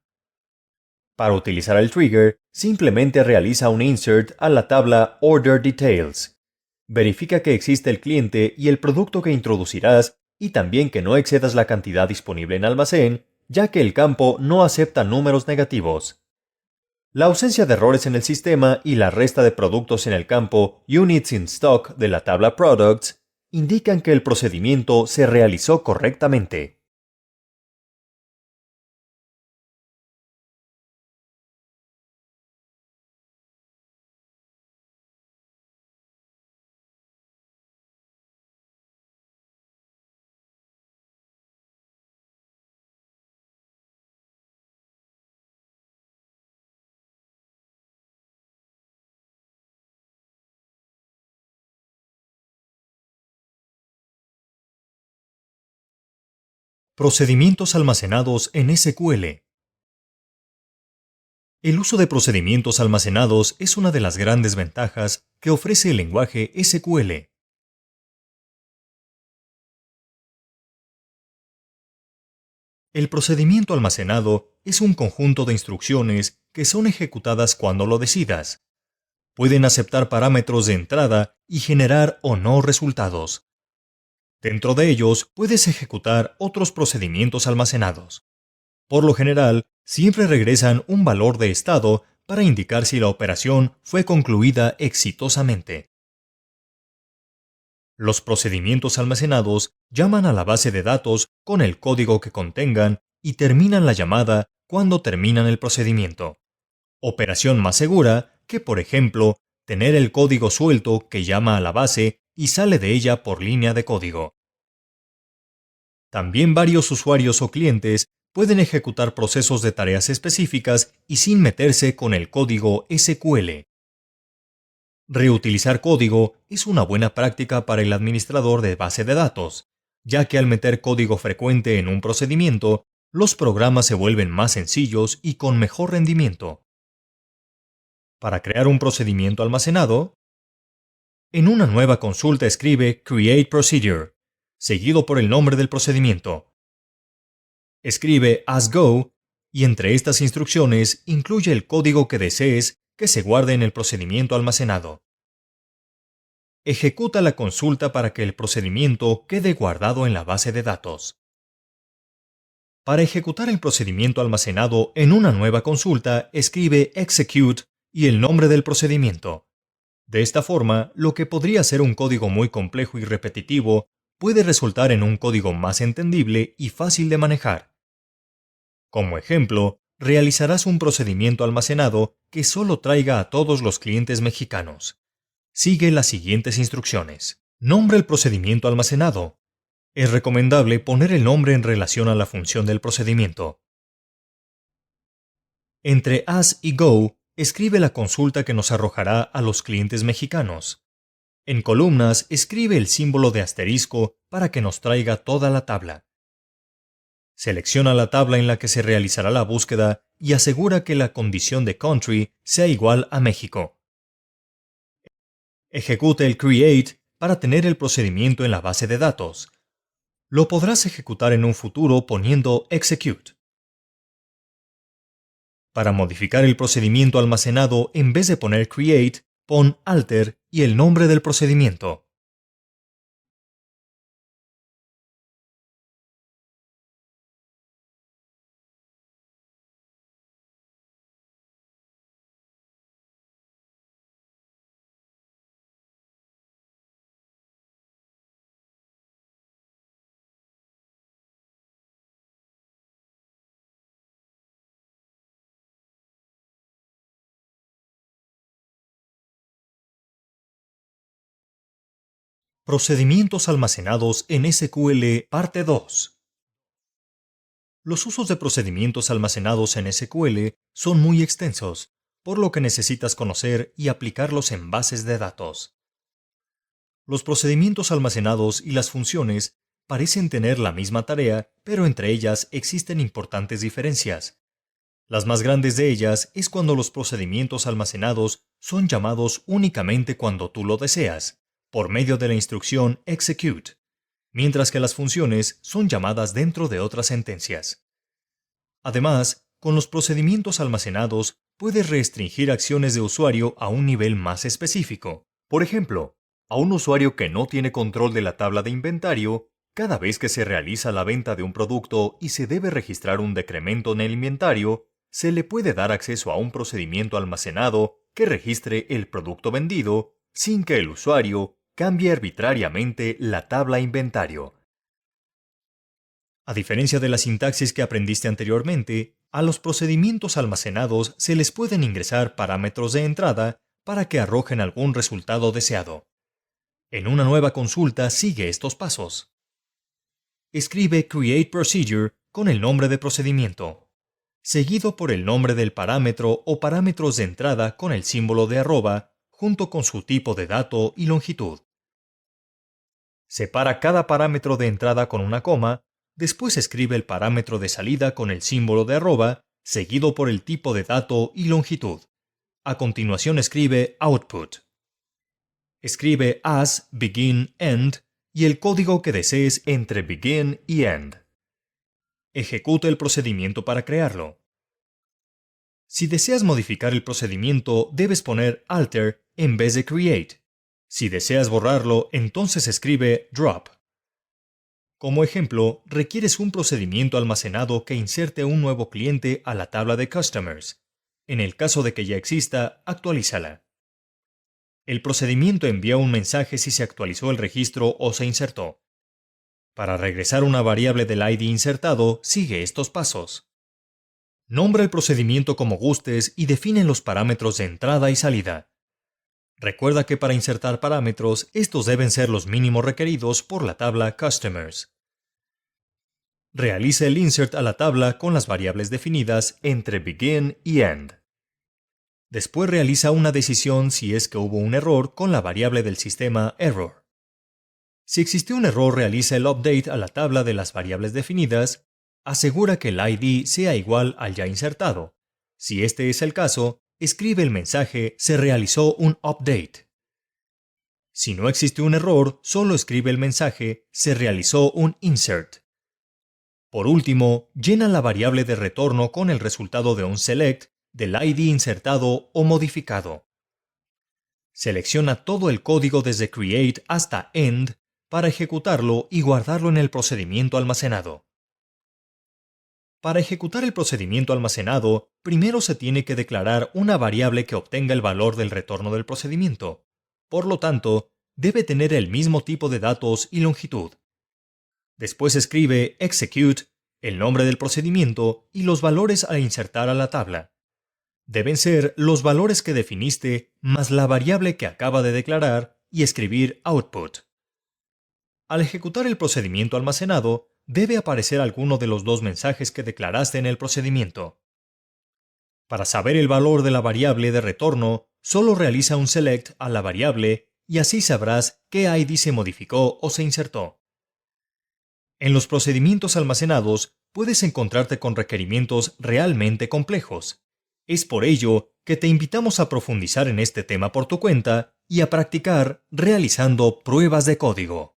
Para utilizar el trigger, simplemente realiza un insert a la tabla Order Details. Verifica que existe el cliente y el producto que introducirás y también que no excedas la cantidad disponible en almacén, ya que el campo no acepta números negativos. La ausencia de errores en el sistema y la resta de productos en el campo Units in Stock de la tabla Products indican que el procedimiento se realizó correctamente. Procedimientos almacenados en SQL. El uso de procedimientos almacenados es una de las grandes ventajas que ofrece el lenguaje SQL. El procedimiento almacenado es un conjunto de instrucciones que son ejecutadas cuando lo decidas. Pueden aceptar parámetros de entrada y generar o no resultados. Dentro de ellos puedes ejecutar otros procedimientos almacenados. Por lo general, siempre regresan un valor de estado para indicar si la operación fue concluida exitosamente. Los procedimientos almacenados llaman a la base de datos con el código que contengan y terminan la llamada cuando terminan el procedimiento. Operación más segura que, por ejemplo, tener el código suelto que llama a la base y sale de ella por línea de código. También varios usuarios o clientes pueden ejecutar procesos de tareas específicas y sin meterse con el código SQL. Reutilizar código es una buena práctica para el administrador de base de datos, ya que al meter código frecuente en un procedimiento, los programas se vuelven más sencillos y con mejor rendimiento. Para crear un procedimiento almacenado, en una nueva consulta escribe Create Procedure, seguido por el nombre del procedimiento. Escribe as go y entre estas instrucciones incluye el código que desees que se guarde en el procedimiento almacenado. Ejecuta la consulta para que el procedimiento quede guardado en la base de datos. Para ejecutar el procedimiento almacenado en una nueva consulta, escribe execute y el nombre del procedimiento. De esta forma, lo que podría ser un código muy complejo y repetitivo puede resultar en un código más entendible y fácil de manejar. Como ejemplo, realizarás un procedimiento almacenado que solo traiga a todos los clientes mexicanos. Sigue las siguientes instrucciones. Nombra el procedimiento almacenado. Es recomendable poner el nombre en relación a la función del procedimiento. Entre as y go, escribe la consulta que nos arrojará a los clientes mexicanos. En columnas, escribe el símbolo de asterisco para que nos traiga toda la tabla. Selecciona la tabla en la que se realizará la búsqueda y asegura que la condición de country sea igual a México. Ejecuta el create para tener el procedimiento en la base de datos. Lo podrás ejecutar en un futuro poniendo execute. Para modificar el procedimiento almacenado, en vez de poner create, pon alter y el nombre del procedimiento. Procedimientos almacenados en SQL Parte 2. Los usos de procedimientos almacenados en SQL son muy extensos, por lo que necesitas conocer y aplicarlos en bases de datos. Los procedimientos almacenados y las funciones parecen tener la misma tarea, pero entre ellas existen importantes diferencias. Las más grandes de ellas es cuando los procedimientos almacenados son llamados únicamente cuando tú lo deseas, por medio de la instrucción execute, mientras que las funciones son llamadas dentro de otras sentencias. Además, con los procedimientos almacenados puedes restringir acciones de usuario a un nivel más específico. Por ejemplo, a un usuario que no tiene control de la tabla de inventario, cada vez que se realiza la venta de un producto y se debe registrar un decremento en el inventario, se le puede dar acceso a un procedimiento almacenado que registre el producto vendido sin que el usuario cambie arbitrariamente la tabla inventario. A diferencia de la sintaxis que aprendiste anteriormente, a los procedimientos almacenados se les pueden ingresar parámetros de entrada para que arrojen algún resultado deseado. En una nueva consulta sigue estos pasos. Escribe create procedure con el nombre de procedimiento, seguido por el nombre del parámetro o parámetros de entrada con el símbolo de arroba, junto con su tipo de dato y longitud. Separa cada parámetro de entrada con una coma, después escribe el parámetro de salida con el símbolo de arroba, seguido por el tipo de dato y longitud. A continuación escribe output. Escribe as, begin, end y el código que desees entre begin y end. Ejecuta el procedimiento para crearlo. Si deseas modificar el procedimiento, debes poner alter en vez de create. Si deseas borrarlo, entonces escribe drop. Como ejemplo, requieres un procedimiento almacenado que inserte un nuevo cliente a la tabla de customers. En el caso de que ya exista, actualízala. El procedimiento envía un mensaje si se actualizó el registro o se insertó. Para regresar una variable del ID insertado, sigue estos pasos. Nombra el procedimiento como gustes y define los parámetros de entrada y salida. Recuerda que para insertar parámetros, estos deben ser los mínimos requeridos por la tabla Customers. Realiza el insert a la tabla con las variables definidas entre begin y end. Después realiza una decisión si es que hubo un error con la variable del sistema error. Si existió un error, realiza el update a la tabla de las variables definidas. Asegura que el ID sea igual al ya insertado. Si este es el caso, escribe el mensaje «Se realizó un update». Si no existe un error, solo escribe el mensaje «Se realizó un insert». Por último, llena la variable de retorno con el resultado de un select del ID insertado o modificado. Selecciona todo el código desde create hasta end para ejecutarlo y guardarlo en el procedimiento almacenado. Para ejecutar el procedimiento almacenado, primero se tiene que declarar una variable que obtenga el valor del retorno del procedimiento. Por lo tanto, debe tener el mismo tipo de datos y longitud. Después escribe execute, el nombre del procedimiento y los valores a insertar a la tabla. Deben ser los valores que definiste más la variable que acaba de declarar y escribir output. Al ejecutar el procedimiento almacenado, debe aparecer alguno de los dos mensajes que declaraste en el procedimiento. Para saber el valor de la variable de retorno, solo realiza un select a la variable y así sabrás qué ID se modificó o se insertó. En los procedimientos almacenados puedes encontrarte con requerimientos realmente complejos. Es por ello que te invitamos a profundizar en este tema por tu cuenta y a practicar realizando pruebas de código.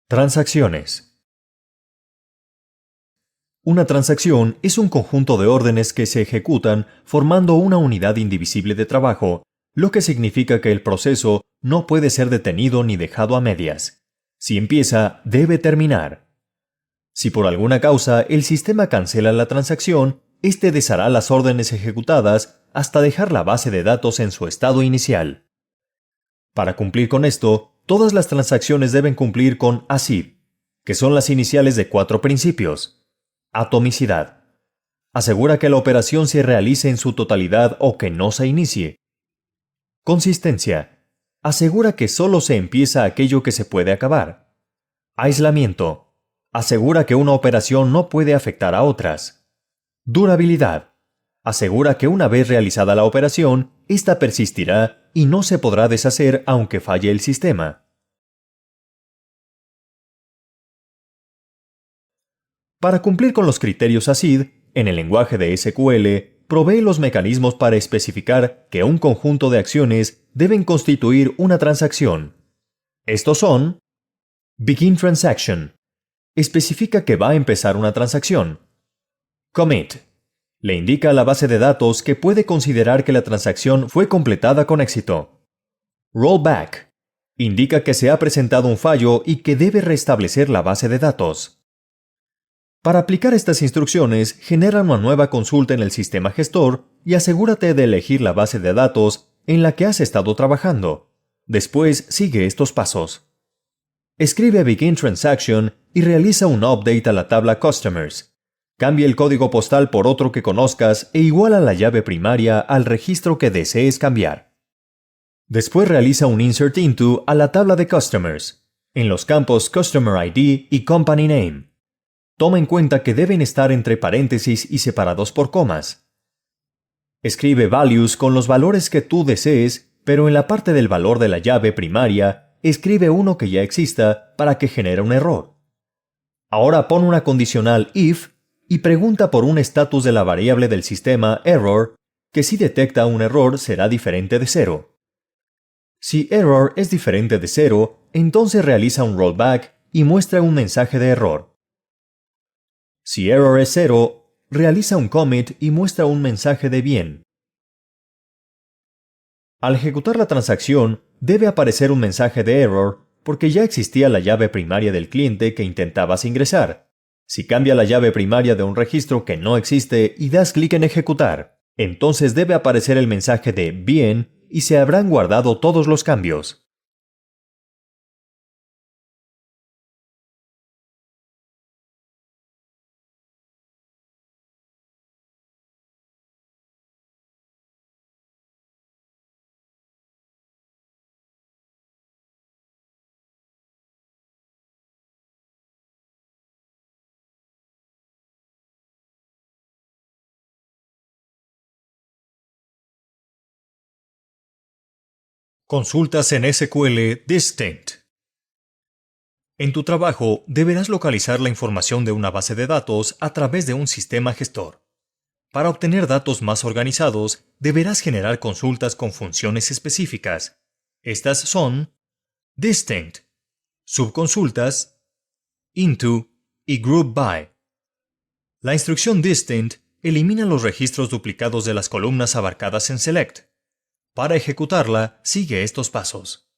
Transacciones. Una transacción es un conjunto de órdenes que se ejecutan formando una unidad indivisible de trabajo, lo que significa que el proceso no puede ser detenido ni dejado a medias. Si empieza, debe terminar. Si por alguna causa el sistema cancela la transacción, este deshará las órdenes ejecutadas hasta dejar la base de datos en su estado inicial. Para cumplir con esto, todas las transacciones deben cumplir con ASID. que son las iniciales de 4 principios. Atomicidad. Asegura que la operación se realice en su totalidad o que no se inicie. Consistencia. Asegura que solo se empieza aquello que se puede acabar. Aislamiento. Asegura que una operación no puede afectar a otras. Durabilidad. Asegura que una vez realizada la operación, ésta persistirá y no se podrá deshacer aunque falle el sistema. Para cumplir con los criterios ACID, en el lenguaje de SQL, provee los mecanismos para especificar que un conjunto de acciones deben constituir una transacción. Estos son: Begin Transaction. Especifica que va a empezar una transacción. Commit. Le indica a la base de datos que puede considerar que la transacción fue completada con éxito. Rollback. Indica que se ha presentado un fallo y que debe restablecer la base de datos. Para aplicar estas instrucciones, genera una nueva consulta en el sistema gestor y asegúrate de elegir la base de datos en la que has estado trabajando. Después, sigue estos pasos. Escribe Begin Transaction y realiza un update a la tabla Customers. Cambia el código postal por otro que conozcas e iguala la llave primaria al registro que desees cambiar. Después realiza un Insert Into a la tabla de Customers, en los campos Customer ID y Company Name. Toma en cuenta que deben estar entre paréntesis y separados por comas. Escribe values con los valores que tú desees, pero en la parte del valor de la llave primaria, escribe uno que ya exista para que genere un error. Ahora pon una condicional if y pregunta por un estatus de la variable del sistema error, que si detecta un error será diferente de 0. Si error es diferente de 0, entonces realiza un rollback y muestra un mensaje de error. Si error es 0, realiza un commit y muestra un mensaje de bien. Al ejecutar la transacción, debe aparecer un mensaje de error porque ya existía la llave primaria del cliente que intentabas ingresar. Si cambia la llave primaria de un registro que no existe y das clic en ejecutar, entonces debe aparecer el mensaje de bien y se habrán guardado todos los cambios. Consultas en SQL Distinct. En tu trabajo, deberás localizar la información de una base de datos a través de un sistema gestor. Para obtener datos más organizados, deberás generar consultas con funciones específicas. Estas son Distinct, subconsultas, Into y Group By. La instrucción Distinct elimina los registros duplicados de las columnas abarcadas en Select. Para ejecutarla, sigue estos pasos.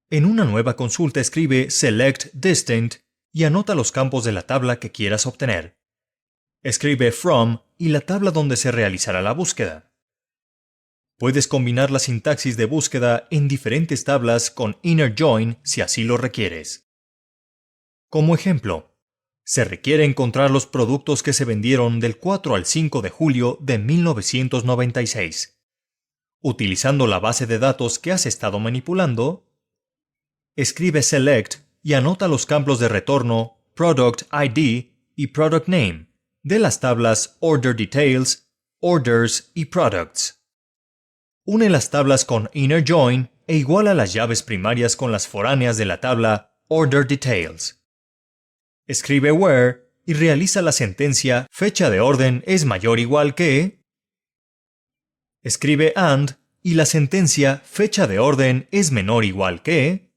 En una nueva consulta escribe Select Distinct y anota los campos de la tabla que quieras obtener. Escribe From y la tabla donde se realizará la búsqueda. Puedes combinar la sintaxis de búsqueda en diferentes tablas con Inner Join si así lo requieres. Como ejemplo, se requiere encontrar los productos que se vendieron del 4 al 5 de julio de 1996. Utilizando la base de datos que has estado manipulando, escribe Select y anota los campos de retorno Product ID y Product Name de las tablas Order Details, Orders y Products. Une las tablas con Inner Join e iguala las llaves primarias con las foráneas de la tabla Order Details. Escribe Where y realiza la sentencia fecha de orden es mayor o igual que. Escribe AND y la sentencia fecha de orden es menor o igual que.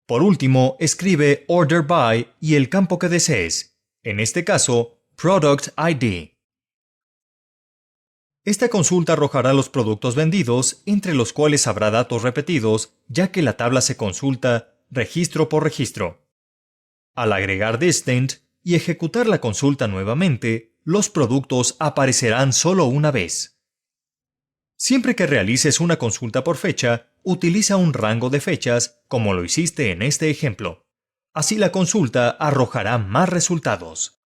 Por último, escribe Order By y el campo que desees, en este caso, Product ID. Esta consulta arrojará los productos vendidos, entre los cuales habrá datos repetidos, ya que la tabla se consulta registro por registro. Al agregar Distinct y ejecutar la consulta nuevamente, los productos aparecerán solo una vez. Siempre que realices una consulta por fecha, utiliza un rango de fechas, como lo hiciste en este ejemplo. Así la consulta arrojará más resultados.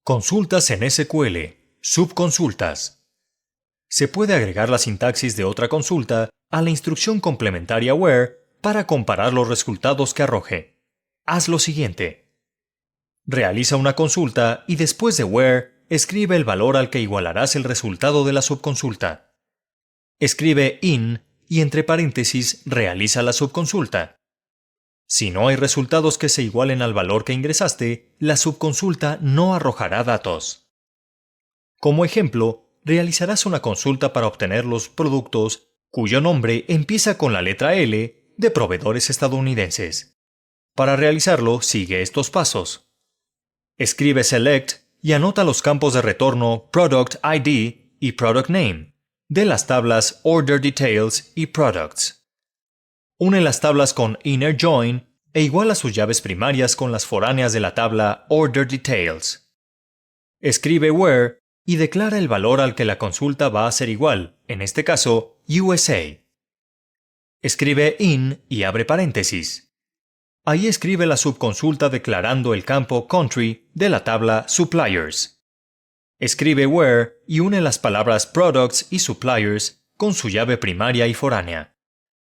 Consultas en SQL. Subconsultas. Se puede agregar la sintaxis de otra consulta a la instrucción complementaria where para comparar los resultados que arroje. Haz lo siguiente. Realiza una consulta y después de where, escribe el valor al que igualarás el resultado de la subconsulta. Escribe in y entre paréntesis realiza la subconsulta. Si no hay resultados que se igualen al valor que ingresaste, la subconsulta no arrojará datos. Como ejemplo, realizarás una consulta para obtener los productos cuyo nombre empieza con la letra L de proveedores estadounidenses. Para realizarlo, sigue estos pasos. Escribe select y anota los campos de retorno Product ID y Product Name de las tablas Order Details y Products. Une las tablas con inner join e iguala sus llaves primarias con las foráneas de la tabla Order Details. Escribe where y declara el valor al que la consulta va a ser igual, en este caso, USA. Escribe in y abre paréntesis. Ahí escribe la subconsulta declarando el campo Country de la tabla Suppliers. Escribe where y une las palabras Products y Suppliers con su llave primaria y foránea.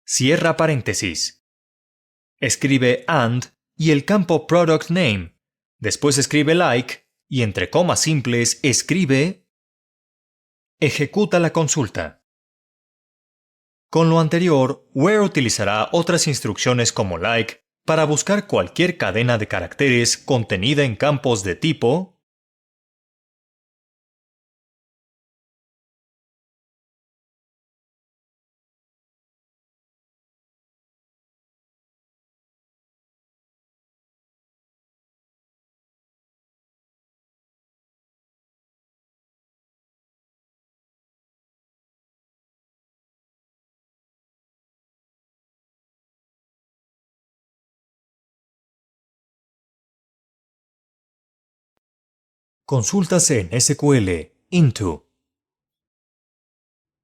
Cierra paréntesis. Escribe and y el campo Product Name. Después escribe like y entre comas simples escribe. Ejecuta la consulta. Con lo anterior, where utilizará otras instrucciones como like para buscar cualquier cadena de caracteres contenida en campos de tipo consultas en SQL into.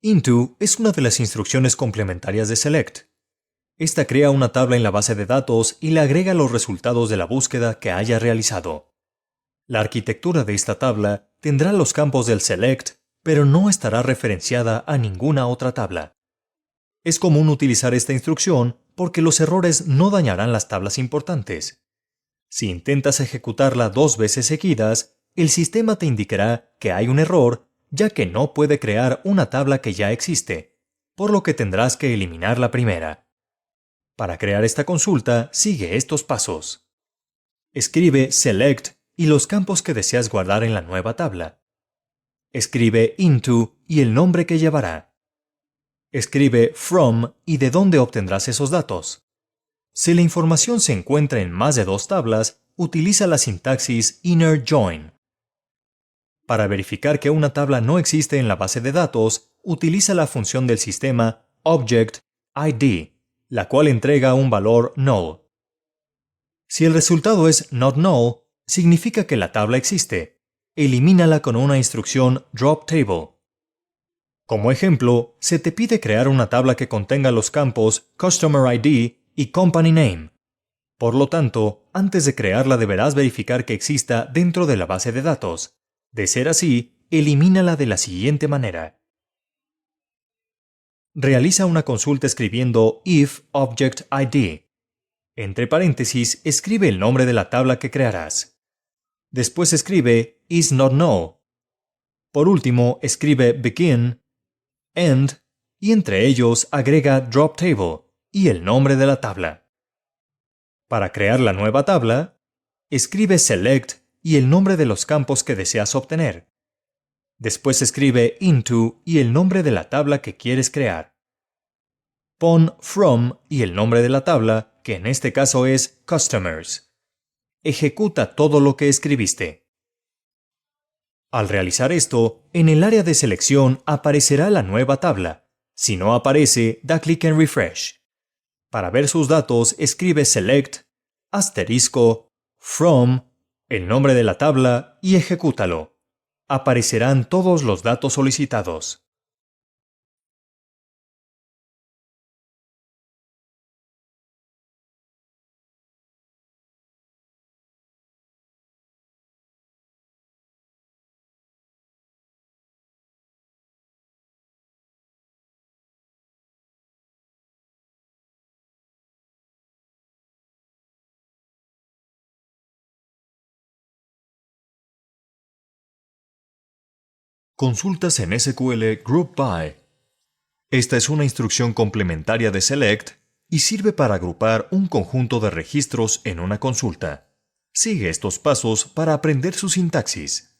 Into es una de las instrucciones complementarias de select. Esta crea una tabla en la base de datos y le agrega los resultados de la búsqueda que haya realizado. La arquitectura de esta tabla tendrá los campos del select, pero no estará referenciada a ninguna otra tabla. Es común utilizar esta instrucción porque los errores no dañarán las tablas importantes. Si intentas ejecutarla 2 veces seguidas, el sistema te indicará que hay un error, ya que no puede crear una tabla que ya existe, por lo que tendrás que eliminar la primera. Para crear esta consulta, sigue estos pasos. Escribe select y los campos que deseas guardar en la nueva tabla. Escribe into y el nombre que llevará. Escribe from y de dónde obtendrás esos datos. Si la información se encuentra en más de 2 tablas, utiliza la sintaxis inner join. Para verificar que una tabla no existe en la base de datos, utiliza la función del sistema object_id, la cual entrega un valor null. Si el resultado es not null, significa que la tabla existe. Elimínala con una instrucción drop table. Como ejemplo, se te pide crear una tabla que contenga los campos Customer ID y Company Name. Por lo tanto, antes de crearla deberás verificar que exista dentro de la base de datos. De ser así, elimínala de la siguiente manera. Realiza una consulta escribiendo if object ID. Entre paréntesis, escribe el nombre de la tabla que crearás. Después escribe is not null. Por último, escribe begin, end y entre ellos agrega drop table y el nombre de la tabla. Para crear la nueva tabla, escribe select y el nombre de los campos que deseas obtener. Después escribe into y el nombre de la tabla que quieres crear. Pon from y el nombre de la tabla, que en este caso es customers. Ejecuta todo lo que escribiste. Al realizar esto, en el área de selección aparecerá la nueva tabla. Si no aparece, da clic en Refresh. Para ver sus datos, escribe Select, asterisco, From, el nombre de la tabla y ejecútalo. Aparecerán todos los datos solicitados. Consultas en SQL Group By. Esta es una instrucción complementaria de Select y sirve para agrupar un conjunto de registros en una consulta. Sigue estos pasos para aprender su sintaxis.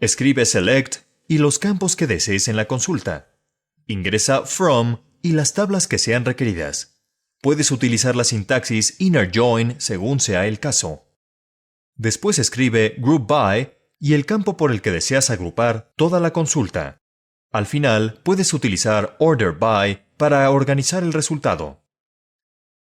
Escribe Select y los campos que desees en la consulta. Ingresa From y las tablas que sean requeridas. Puedes utilizar la sintaxis inner join según sea el caso. Después escribe Group By y el campo por el que deseas agrupar toda la consulta. Al final, puedes utilizar Order By para organizar el resultado.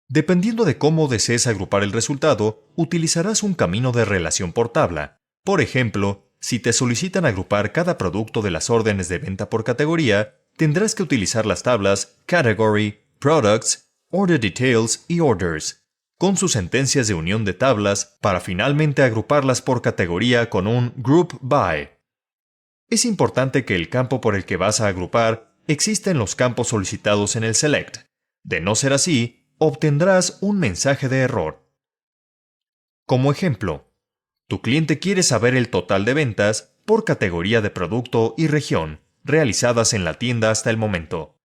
Dependiendo de cómo desees agrupar el resultado, utilizarás un camino de relación por tabla. Por ejemplo, si te solicitan agrupar cada producto de las órdenes de venta por categoría, tendrás que utilizar las tablas Category, Products, Order Details y Orders, con sus sentencias de unión de tablas para finalmente agruparlas por categoría con un Group By. Es importante que el campo por el que vas a agrupar exista en los campos solicitados en el Select. De no ser así, obtendrás un mensaje de error. Como ejemplo, tu cliente quiere saber el total de ventas por categoría de producto y región realizadas en la tienda hasta el momento.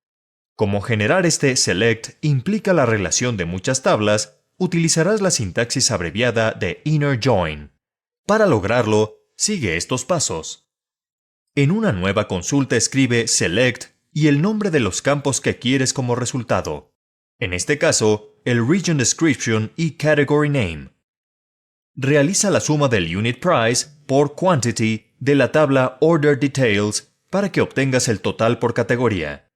Como generar este Select implica la relación de muchas tablas, utilizarás la sintaxis abreviada de inner join. Para lograrlo, sigue estos pasos. En una nueva consulta escribe Select y el nombre de los campos que quieres como resultado. En este caso, el Region Description y Category Name. Realiza la suma del Unit Price por Quantity de la tabla Order Details para que obtengas el total por categoría.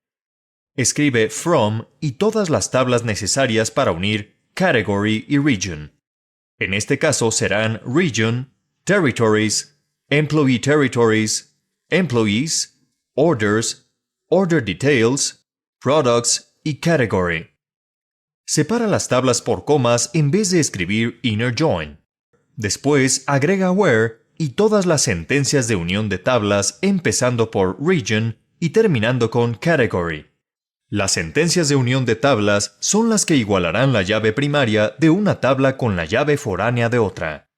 Escribe From y todas las tablas necesarias para unir Category y Region. En este caso serán Region, Territories, Employee Territories, Employees, Orders, Order Details, Products y Category. Separa las tablas por comas en vez de escribir inner join. Después agrega where y todas las sentencias de unión de tablas empezando por region y terminando con category. Las sentencias de unión de tablas son las que igualarán la llave primaria de una tabla con la llave foránea de otra.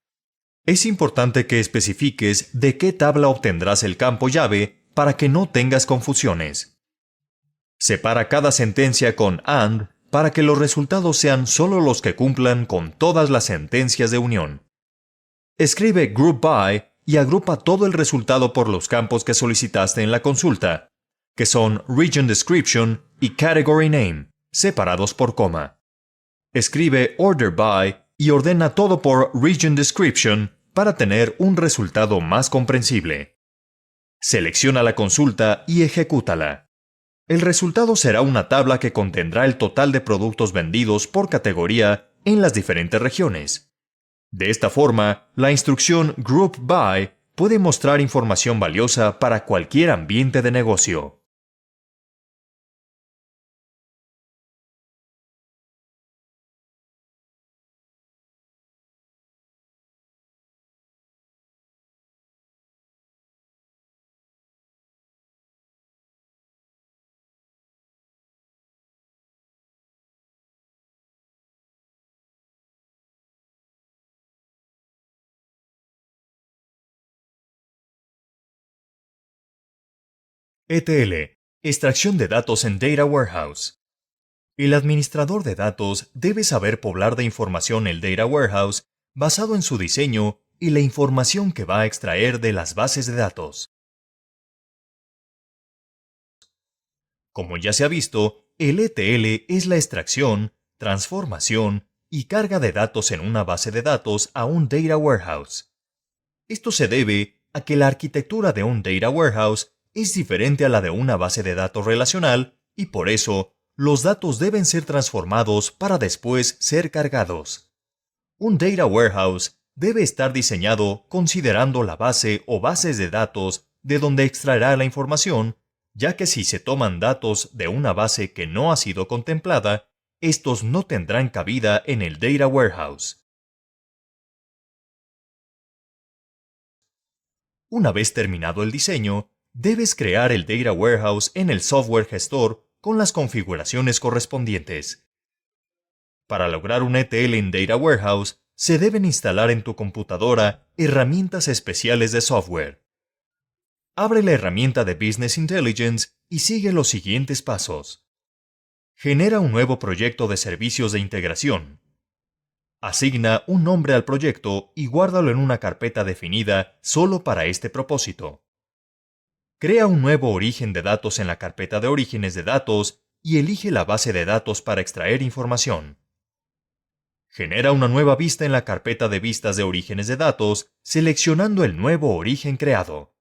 Es importante que especifiques de qué tabla obtendrás el campo llave para que no tengas confusiones. Separa cada sentencia con AND para que los resultados sean solo los que cumplan con todas las sentencias de unión. Escribe Group By y agrupa todo el resultado por los campos que solicitaste en la consulta, que son Region Description y Category Name, separados por coma. Escribe Order By y ordena todo por Region Description para tener un resultado más comprensible. Selecciona la consulta y ejecútala. El resultado será una tabla que contendrá el total de productos vendidos por categoría en las diferentes regiones. De esta forma, la instrucción Group By puede mostrar información valiosa para cualquier ambiente de negocio. ETL, extracción de datos en Data Warehouse. El administrador de datos debe saber poblar de información el Data Warehouse basado en su diseño y la información que va a extraer de las bases de datos. Como ya se ha visto, el ETL es la extracción, transformación y carga de datos en una base de datos a un Data Warehouse. Esto se debe a que la arquitectura de un Data Warehouse es diferente a la de una base de datos relacional y por eso los datos deben ser transformados para después ser cargados. Un Data Warehouse debe estar diseñado considerando la base o bases de datos de donde extraerá la información, ya que si se toman datos de una base que no ha sido contemplada, estos no tendrán cabida en el Data Warehouse. Una vez terminado el diseño, debes crear el Data Warehouse en el software gestor con las configuraciones correspondientes. Para lograr un ETL en Data Warehouse, se deben instalar en tu computadora herramientas especiales de software. Abre la herramienta de Business Intelligence y sigue los siguientes pasos. Genera un nuevo proyecto de servicios de integración. Asigna un nombre al proyecto y guárdalo en una carpeta definida solo para este propósito. Crea un nuevo origen de datos en la carpeta de orígenes de datos y elige la base de datos para extraer información. Genera una nueva vista en la carpeta de vistas de orígenes de datos, seleccionando el nuevo origen creado.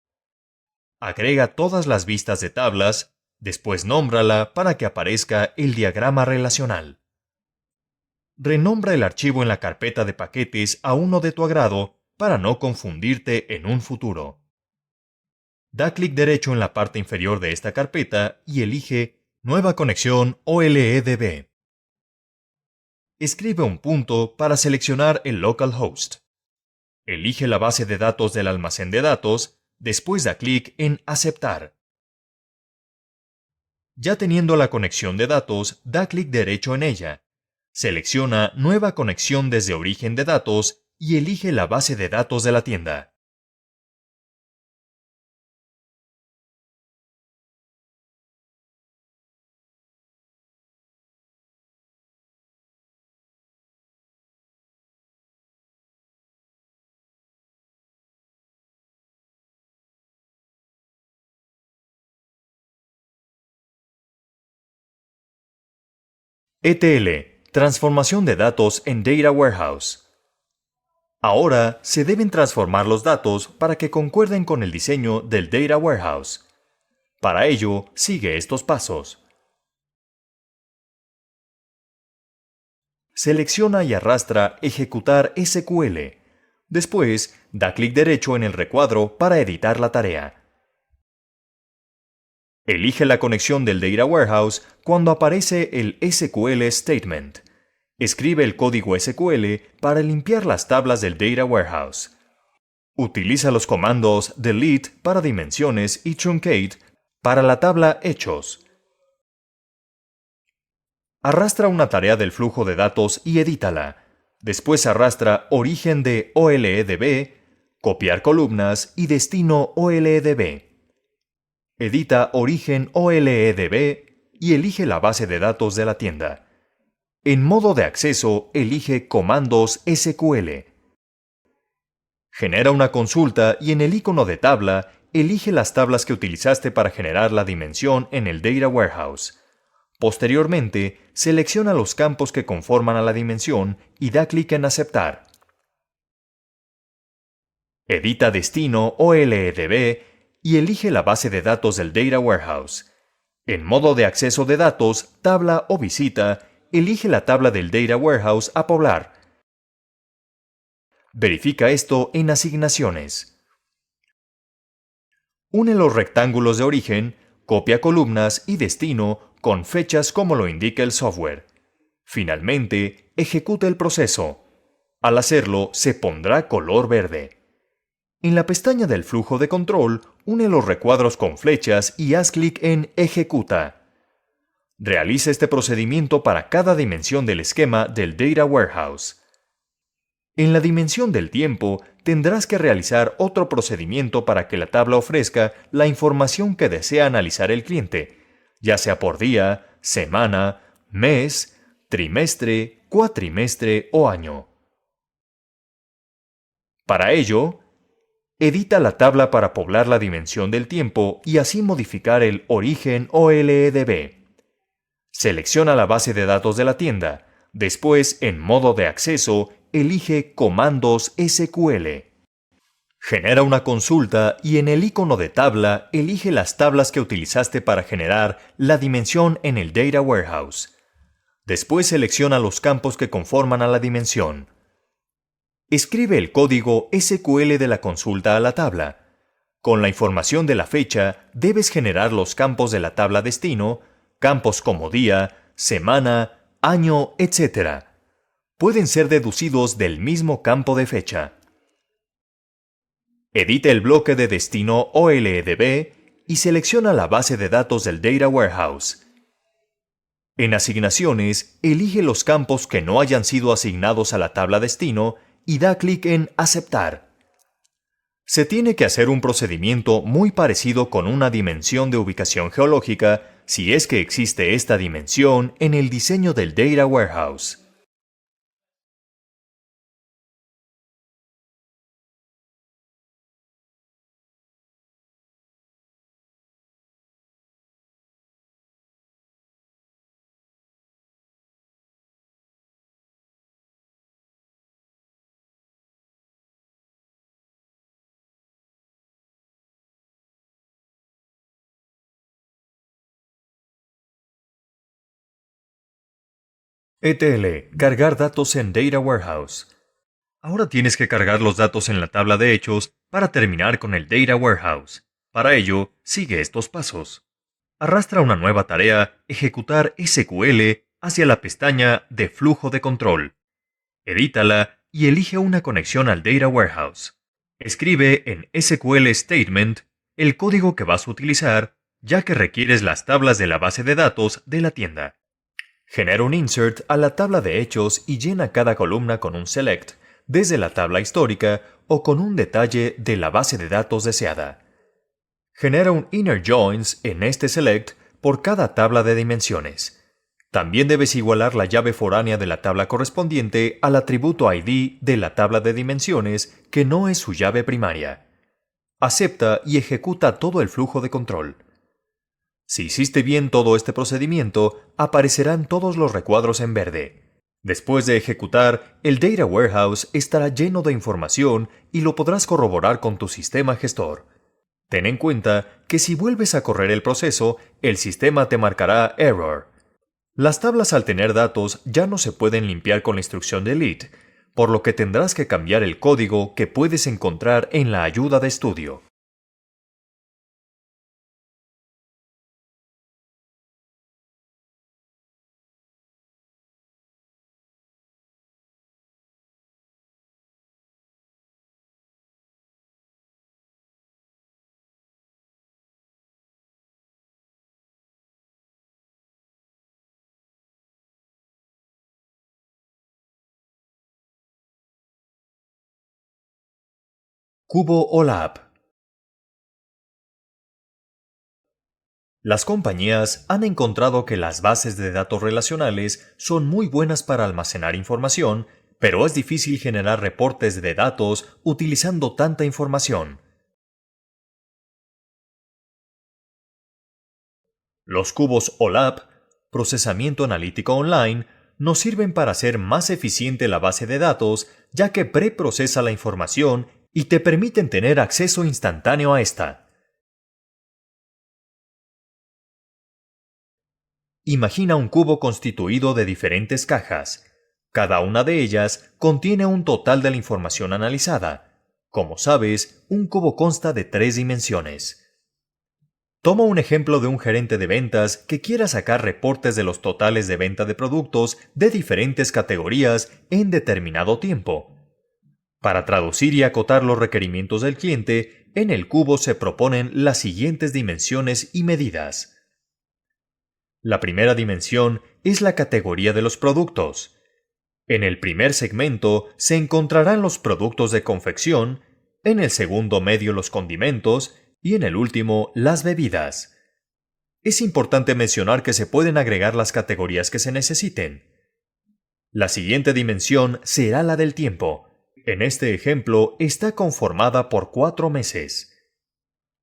Agrega todas las vistas de tablas, después nómbrala para que aparezca el diagrama relacional. Renombra el archivo en la carpeta de paquetes a uno de tu agrado para no confundirte en un futuro. Da clic derecho en la parte inferior de esta carpeta y elige Nueva conexión OLEDB. Escribe un punto para seleccionar el localhost. Elige la base de datos del almacén de datos, después da clic en Aceptar. Ya teniendo la conexión de datos, da clic derecho en ella. Selecciona Nueva conexión desde origen de datos y elige la base de datos de la tienda. ETL, transformación de datos en Data Warehouse. Ahora se deben transformar los datos para que concuerden con el diseño del Data Warehouse. Para ello, sigue estos pasos. Selecciona y arrastra Ejecutar SQL. Después, da clic derecho en el recuadro para editar la tarea. Elige la conexión del Data Warehouse cuando aparece el SQL Statement. Escribe el código SQL para limpiar las tablas del Data Warehouse. Utiliza los comandos delete para dimensiones y truncate para la tabla hechos. Arrastra una tarea del flujo de datos y edítala. Después arrastra origen de OLEDB, copiar columnas y destino OLEDB. Edita origen OLEDB y elige la base de datos de la tienda. En modo de acceso, elige Comandos SQL. Genera una consulta y en el icono de tabla, elige las tablas que utilizaste para generar la dimensión en el Data Warehouse. Posteriormente, selecciona los campos que conforman a la dimensión y da clic en Aceptar. Edita destino OLEDB y elige la base de datos del Data Warehouse. En modo de acceso de datos, tabla o visita, elige la tabla del Data Warehouse a poblar. Verifica esto en Asignaciones. Une los rectángulos de origen, copia columnas y destino con fechas como lo indica el software. Finalmente, ejecuta el proceso. Al hacerlo, se pondrá color verde. En la pestaña del flujo de control, une los recuadros con flechas y haz clic en Ejecuta. Realiza este procedimiento para cada dimensión del esquema del Data Warehouse. En la dimensión del tiempo, tendrás que realizar otro procedimiento para que la tabla ofrezca la información que desea analizar el cliente, ya sea por día, semana, mes, trimestre, cuatrimestre o año. Para ello, edita la tabla para poblar la dimensión del tiempo y así modificar el origen OLEDB. Selecciona la base de datos de la tienda, Después, en modo de acceso, elige Comandos SQL. Genera una consulta y en el icono de tabla elige las tablas que utilizaste para generar la dimensión en el Data Warehouse. Después selecciona los campos que conforman a la dimensión. Escribe el código SQL de la consulta a la tabla. Con la información de la fecha, debes generar los campos de la tabla destino, campos como día, semana, año, etc. Pueden ser deducidos del mismo campo de fecha. Edita el bloque de destino OLEDB y selecciona la base de datos del Data Warehouse. En Asignaciones, elige los campos que no hayan sido asignados a la tabla destino y da clic en Aceptar. Se tiene que hacer un procedimiento muy parecido con una dimensión de ubicación geológica si es que existe esta dimensión en el diseño del Data Warehouse. ETL, cargar datos en Data Warehouse. Ahora tienes que cargar los datos en la tabla de hechos para terminar con el Data Warehouse. Para ello, sigue estos pasos. Arrastra una nueva tarea, Ejecutar SQL, hacia la pestaña de Flujo de control. Edítala y elige una conexión al Data Warehouse. Escribe en SQL Statement el código que vas a utilizar, ya que requieres las tablas de la base de datos de la tienda. Genera un insert a la tabla de hechos y llena cada columna con un select, desde la tabla histórica o con un detalle de la base de datos deseada. Genera un inner joins en este select por cada tabla de dimensiones. También debes igualar la llave foránea de la tabla correspondiente al atributo ID de la tabla de dimensiones que no es su llave primaria. Acepta y ejecuta todo el flujo de control. Si hiciste bien todo este procedimiento, aparecerán todos los recuadros en verde. Después de ejecutar, el Data Warehouse estará lleno de información y lo podrás corroborar con tu sistema gestor. Ten en cuenta que si vuelves a correr el proceso, el sistema te marcará Error. Las tablas al tener datos ya no se pueden limpiar con la instrucción delete, por lo que tendrás que cambiar el código que puedes encontrar en la ayuda de estudio. Cubo OLAP. Las compañías han encontrado que las bases de datos relacionales son muy buenas para almacenar información, pero es difícil generar reportes de datos utilizando tanta información. Los cubos OLAP, procesamiento analítico online, nos sirven para hacer más eficiente la base de datos, ya que preprocesa la información y te permiten tener acceso instantáneo a esta. Imagina un cubo constituido de diferentes cajas. Cada una de ellas contiene un total de la información analizada. Como sabes, un cubo consta de 3 dimensiones. Toma un ejemplo de un gerente de ventas que quiera sacar reportes de los totales de venta de productos de diferentes categorías en determinado tiempo. Para traducir y acotar los requerimientos del cliente, en el cubo se proponen las siguientes dimensiones y medidas. La primera dimensión es la categoría de los productos. En el primer segmento se encontrarán los productos de confección, en el segundo medio los condimentos y en el último las bebidas. Es importante mencionar que se pueden agregar las categorías que se necesiten. La siguiente dimensión será la del tiempo. En este ejemplo está conformada por 4 meses.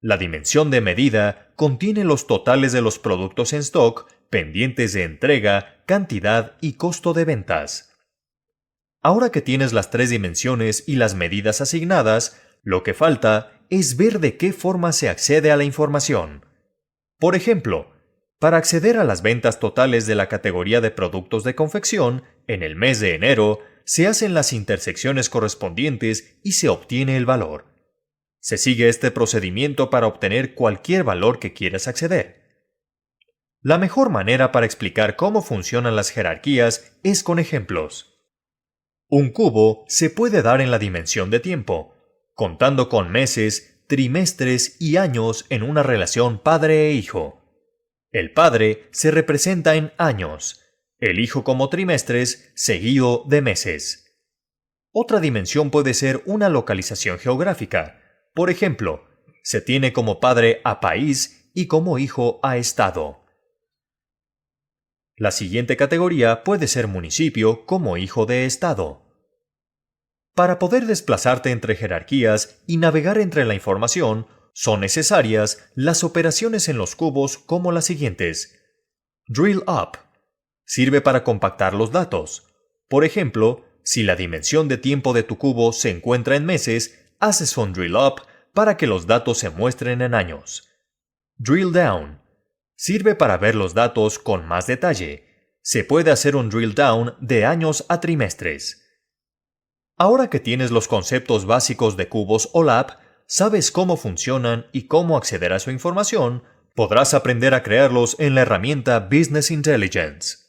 La dimensión de medida contiene los totales de los productos en stock, pendientes de entrega, cantidad y costo de ventas. Ahora que tienes las 3 dimensiones y las medidas asignadas, lo que falta es ver de qué forma se accede a la información. Por ejemplo, para acceder a las ventas totales de la categoría de productos de confección, en el mes de enero, se hacen las intersecciones correspondientes y se obtiene el valor. Se sigue este procedimiento para obtener cualquier valor que quieras acceder. La mejor manera para explicar cómo funcionan las jerarquías es con ejemplos. Un cubo se puede dar en la dimensión de tiempo, contando con meses, trimestres y años en una relación padre e hijo. El padre se representa en años, el hijo como trimestres seguido de meses. Otra dimensión puede ser una localización geográfica. Por ejemplo, se tiene como padre a país y como hijo a estado. La siguiente categoría puede ser municipio como hijo de estado. Para poder desplazarte entre jerarquías y navegar entre la información, son necesarias las operaciones en los cubos como las siguientes. Drill up. Sirve para compactar los datos. Por ejemplo, si la dimensión de tiempo de tu cubo se encuentra en meses, haces un drill up para que los datos se muestren en años. Drill down. Sirve para ver los datos con más detalle. Se puede hacer un drill down de años a trimestres. Ahora que tienes los conceptos básicos de cubos OLAP, sabes cómo funcionan y cómo acceder a su información, podrás aprender a crearlos en la herramienta Business Intelligence.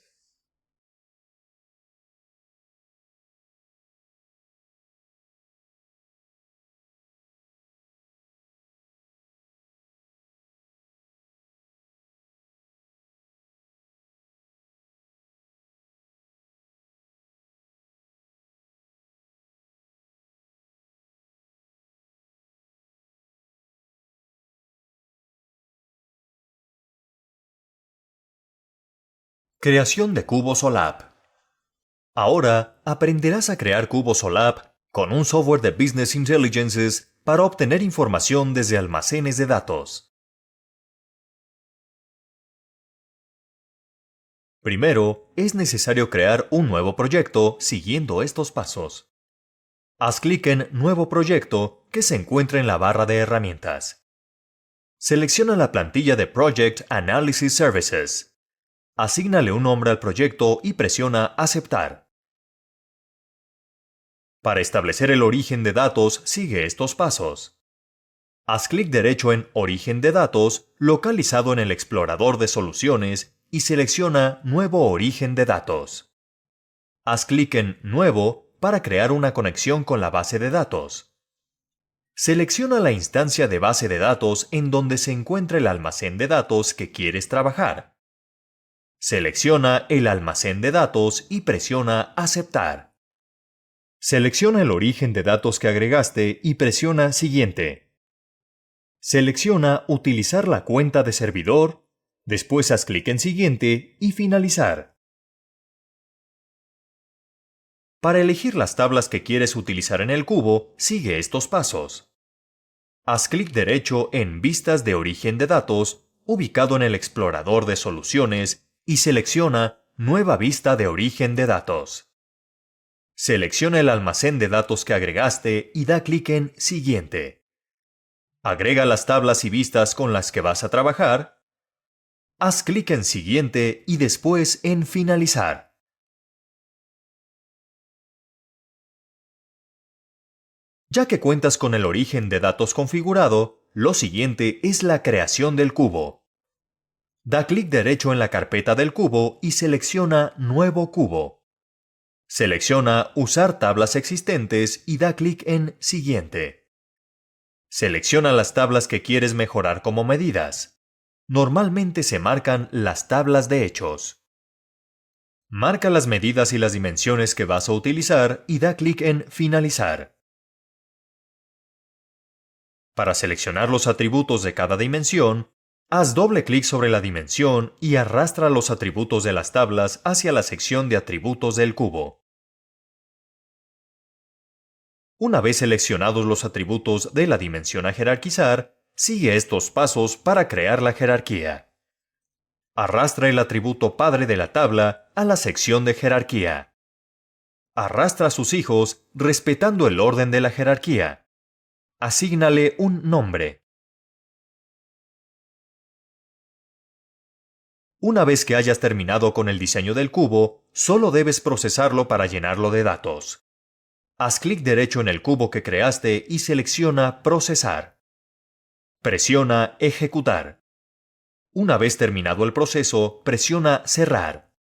Creación de cubos OLAP. Ahora aprenderás a crear cubos OLAP con un software de Business Intelligence para obtener información desde almacenes de datos. Primero, es necesario crear un nuevo proyecto siguiendo estos pasos. Haz clic en Nuevo proyecto que se encuentra en la barra de herramientas. Selecciona la plantilla de Project Analysis Services. Asígnale un nombre al proyecto y presiona Aceptar. Para establecer el origen de datos, sigue estos pasos. Haz clic derecho en Origen de datos, localizado en el explorador de soluciones, y selecciona Nuevo origen de datos. Haz clic en Nuevo para crear una conexión con la base de datos. Selecciona la instancia de base de datos en donde se encuentra el almacén de datos que quieres trabajar. Selecciona el almacén de datos y presiona Aceptar. Selecciona el origen de datos que agregaste y presiona Siguiente. Selecciona Utilizar la cuenta de servidor, después haz clic en Siguiente y Finalizar. Para elegir las tablas que quieres utilizar en el cubo, sigue estos pasos. Haz clic derecho en Vistas de origen de datos, ubicado en el explorador de soluciones, y selecciona Nueva vista de origen de datos. Selecciona el almacén de datos que agregaste y da clic en Siguiente. Agrega las tablas y vistas con las que vas a trabajar. Haz clic en Siguiente y después en Finalizar. Ya que cuentas con el origen de datos configurado, lo siguiente es la creación del cubo. Da clic derecho en la carpeta del cubo y selecciona Nuevo cubo. Selecciona Usar tablas existentes y da clic en Siguiente. Selecciona las tablas que quieres mejorar como medidas. Normalmente se marcan las tablas de hechos. Marca las medidas y las dimensiones que vas a utilizar y da clic en Finalizar. Para seleccionar los atributos de cada dimensión, haz doble clic sobre la dimensión y arrastra los atributos de las tablas hacia la sección de atributos del cubo. Una vez seleccionados los atributos de la dimensión a jerarquizar, sigue estos pasos para crear la jerarquía. Arrastra el atributo padre de la tabla a la sección de jerarquía. Arrastra a sus hijos respetando el orden de la jerarquía. Asígnale un nombre. Una vez que hayas terminado con el diseño del cubo, solo debes procesarlo para llenarlo de datos. Haz clic derecho en el cubo que creaste y selecciona Procesar. Presiona Ejecutar. Una vez terminado el proceso, presiona Cerrar.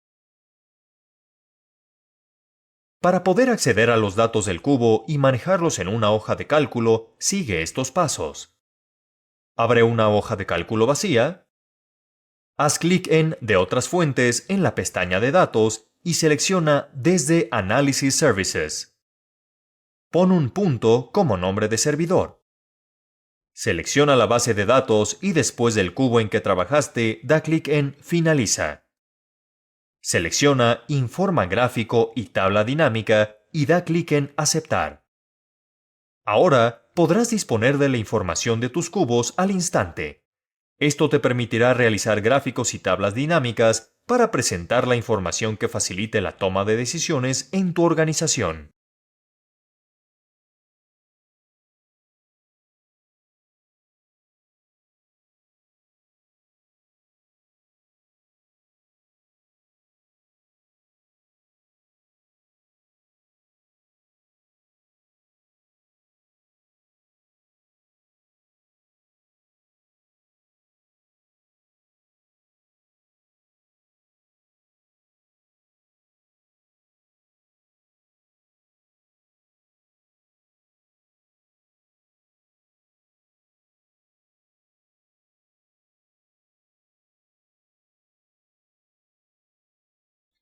Para poder acceder a los datos del cubo y manejarlos en una hoja de cálculo, sigue estos pasos. Abre una hoja de cálculo vacía. Haz clic en De otras fuentes en la pestaña de datos y selecciona Desde Analysis Services. Pon un punto como nombre de servidor. Selecciona la base de datos y después del cubo en que trabajaste, da clic en Finaliza. Selecciona Informa gráfico y tabla dinámica y da clic en Aceptar. Ahora podrás disponer de la información de tus cubos al instante. Esto te permitirá realizar gráficos y tablas dinámicas para presentar la información que facilite la toma de decisiones en tu organización.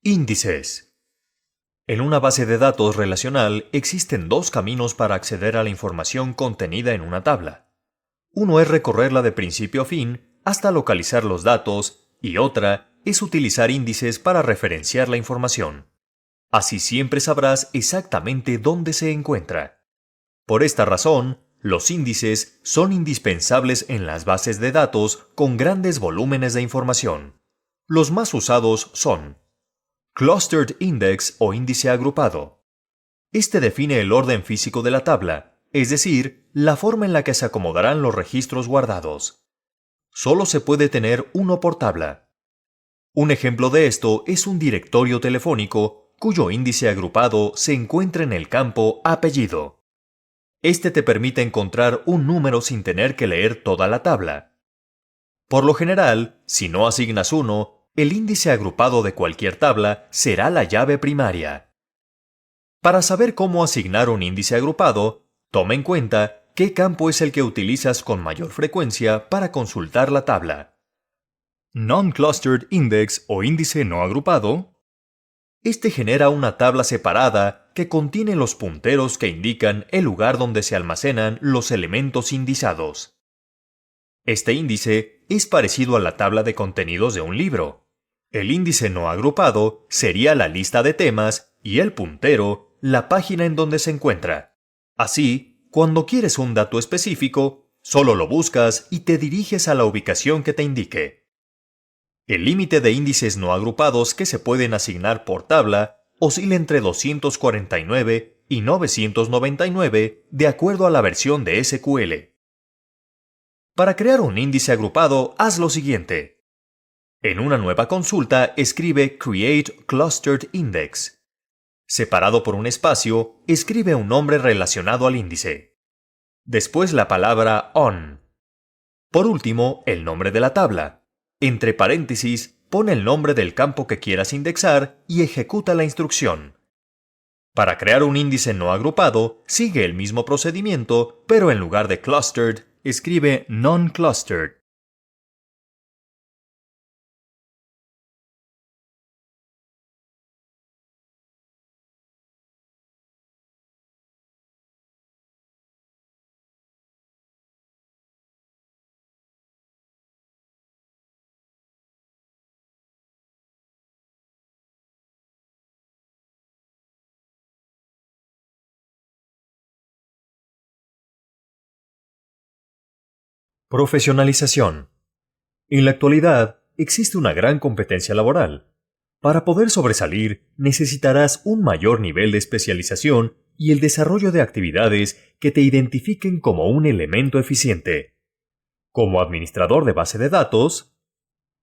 Índices. En una base de datos relacional existen dos caminos para acceder a la información contenida en una tabla. Uno es recorrerla de principio a fin hasta localizar los datos y otra es utilizar índices para referenciar la información. Así siempre sabrás exactamente dónde se encuentra. Por esta razón, los índices son indispensables en las bases de datos con grandes volúmenes de información. Los más usados son Clustered Index o índice agrupado. Este define el orden físico de la tabla, es decir, la forma en la que se acomodarán los registros guardados. Solo se puede tener uno por tabla. Un ejemplo de esto es un directorio telefónico cuyo índice agrupado se encuentra en el campo apellido. Este te permite encontrar un número sin tener que leer toda la tabla. Por lo general, si no asignas uno, el índice agrupado de cualquier tabla será la llave primaria. Para saber cómo asignar un índice agrupado, toma en cuenta qué campo es el que utilizas con mayor frecuencia para consultar la tabla. Non-clustered index o índice no agrupado. Este genera una tabla separada que contiene los punteros que indican el lugar donde se almacenan los elementos indizados. Este índice es parecido a la tabla de contenidos de un libro. El índice no agrupado sería la lista de temas y el puntero la página en donde se encuentra. Así, cuando quieres un dato específico, solo lo buscas y te diriges a la ubicación que te indique. El límite de índices no agrupados que se pueden asignar por tabla oscila entre 249 y 999 de acuerdo a la versión de SQL. Para crear un índice agrupado, haz lo siguiente. En una nueva consulta, escribe Create Clustered Index. Separado por un espacio, escribe un nombre relacionado al índice. Después la palabra on. Por último, el nombre de la tabla. Entre paréntesis, pon el nombre del campo que quieras indexar y ejecuta la instrucción. Para crear un índice no agrupado, sigue el mismo procedimiento, pero en lugar de clustered, escribe non-clustered. Profesionalización. En la actualidad, existe una gran competencia laboral. Para poder sobresalir, necesitarás un mayor nivel de especialización y el desarrollo de actividades que te identifiquen como un elemento eficiente. Como administrador de base de datos,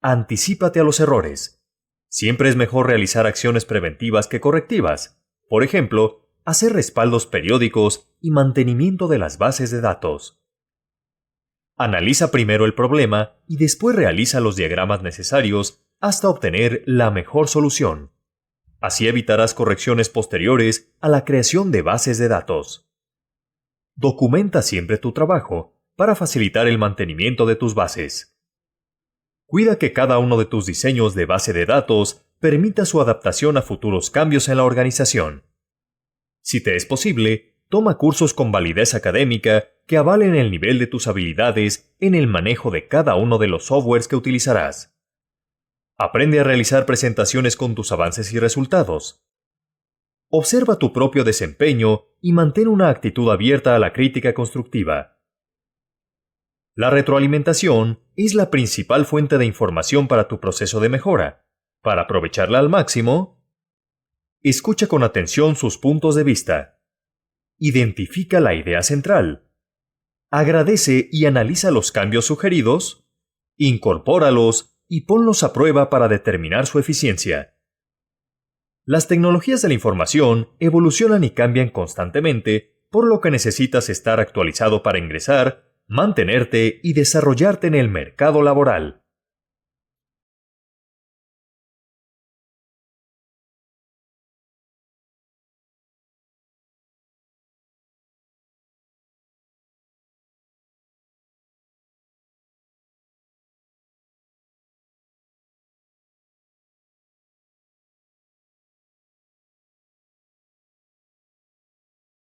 anticípate a los errores. Siempre es mejor realizar acciones preventivas que correctivas. Por ejemplo, hacer respaldos periódicos y mantenimiento de las bases de datos. Analiza primero el problema y después realiza los diagramas necesarios hasta obtener la mejor solución. Así evitarás correcciones posteriores a la creación de bases de datos. Documenta siempre tu trabajo para facilitar el mantenimiento de tus bases. Cuida que cada uno de tus diseños de base de datos permita su adaptación a futuros cambios en la organización. Si te es posible, toma cursos con validez académica que avalen el nivel de tus habilidades en el manejo de cada uno de los softwares que utilizarás. Aprende a realizar presentaciones con tus avances y resultados. Observa tu propio desempeño y mantén una actitud abierta a la crítica constructiva. La retroalimentación es la principal fuente de información para tu proceso de mejora. Para aprovecharla al máximo, escucha con atención sus puntos de vista. Identifica la idea central. Agradece y analiza los cambios sugeridos. Incorpóralos y ponlos a prueba para determinar su eficiencia. Las tecnologías de la información evolucionan y cambian constantemente, por lo que necesitas estar actualizado para ingresar, mantenerte y desarrollarte en el mercado laboral.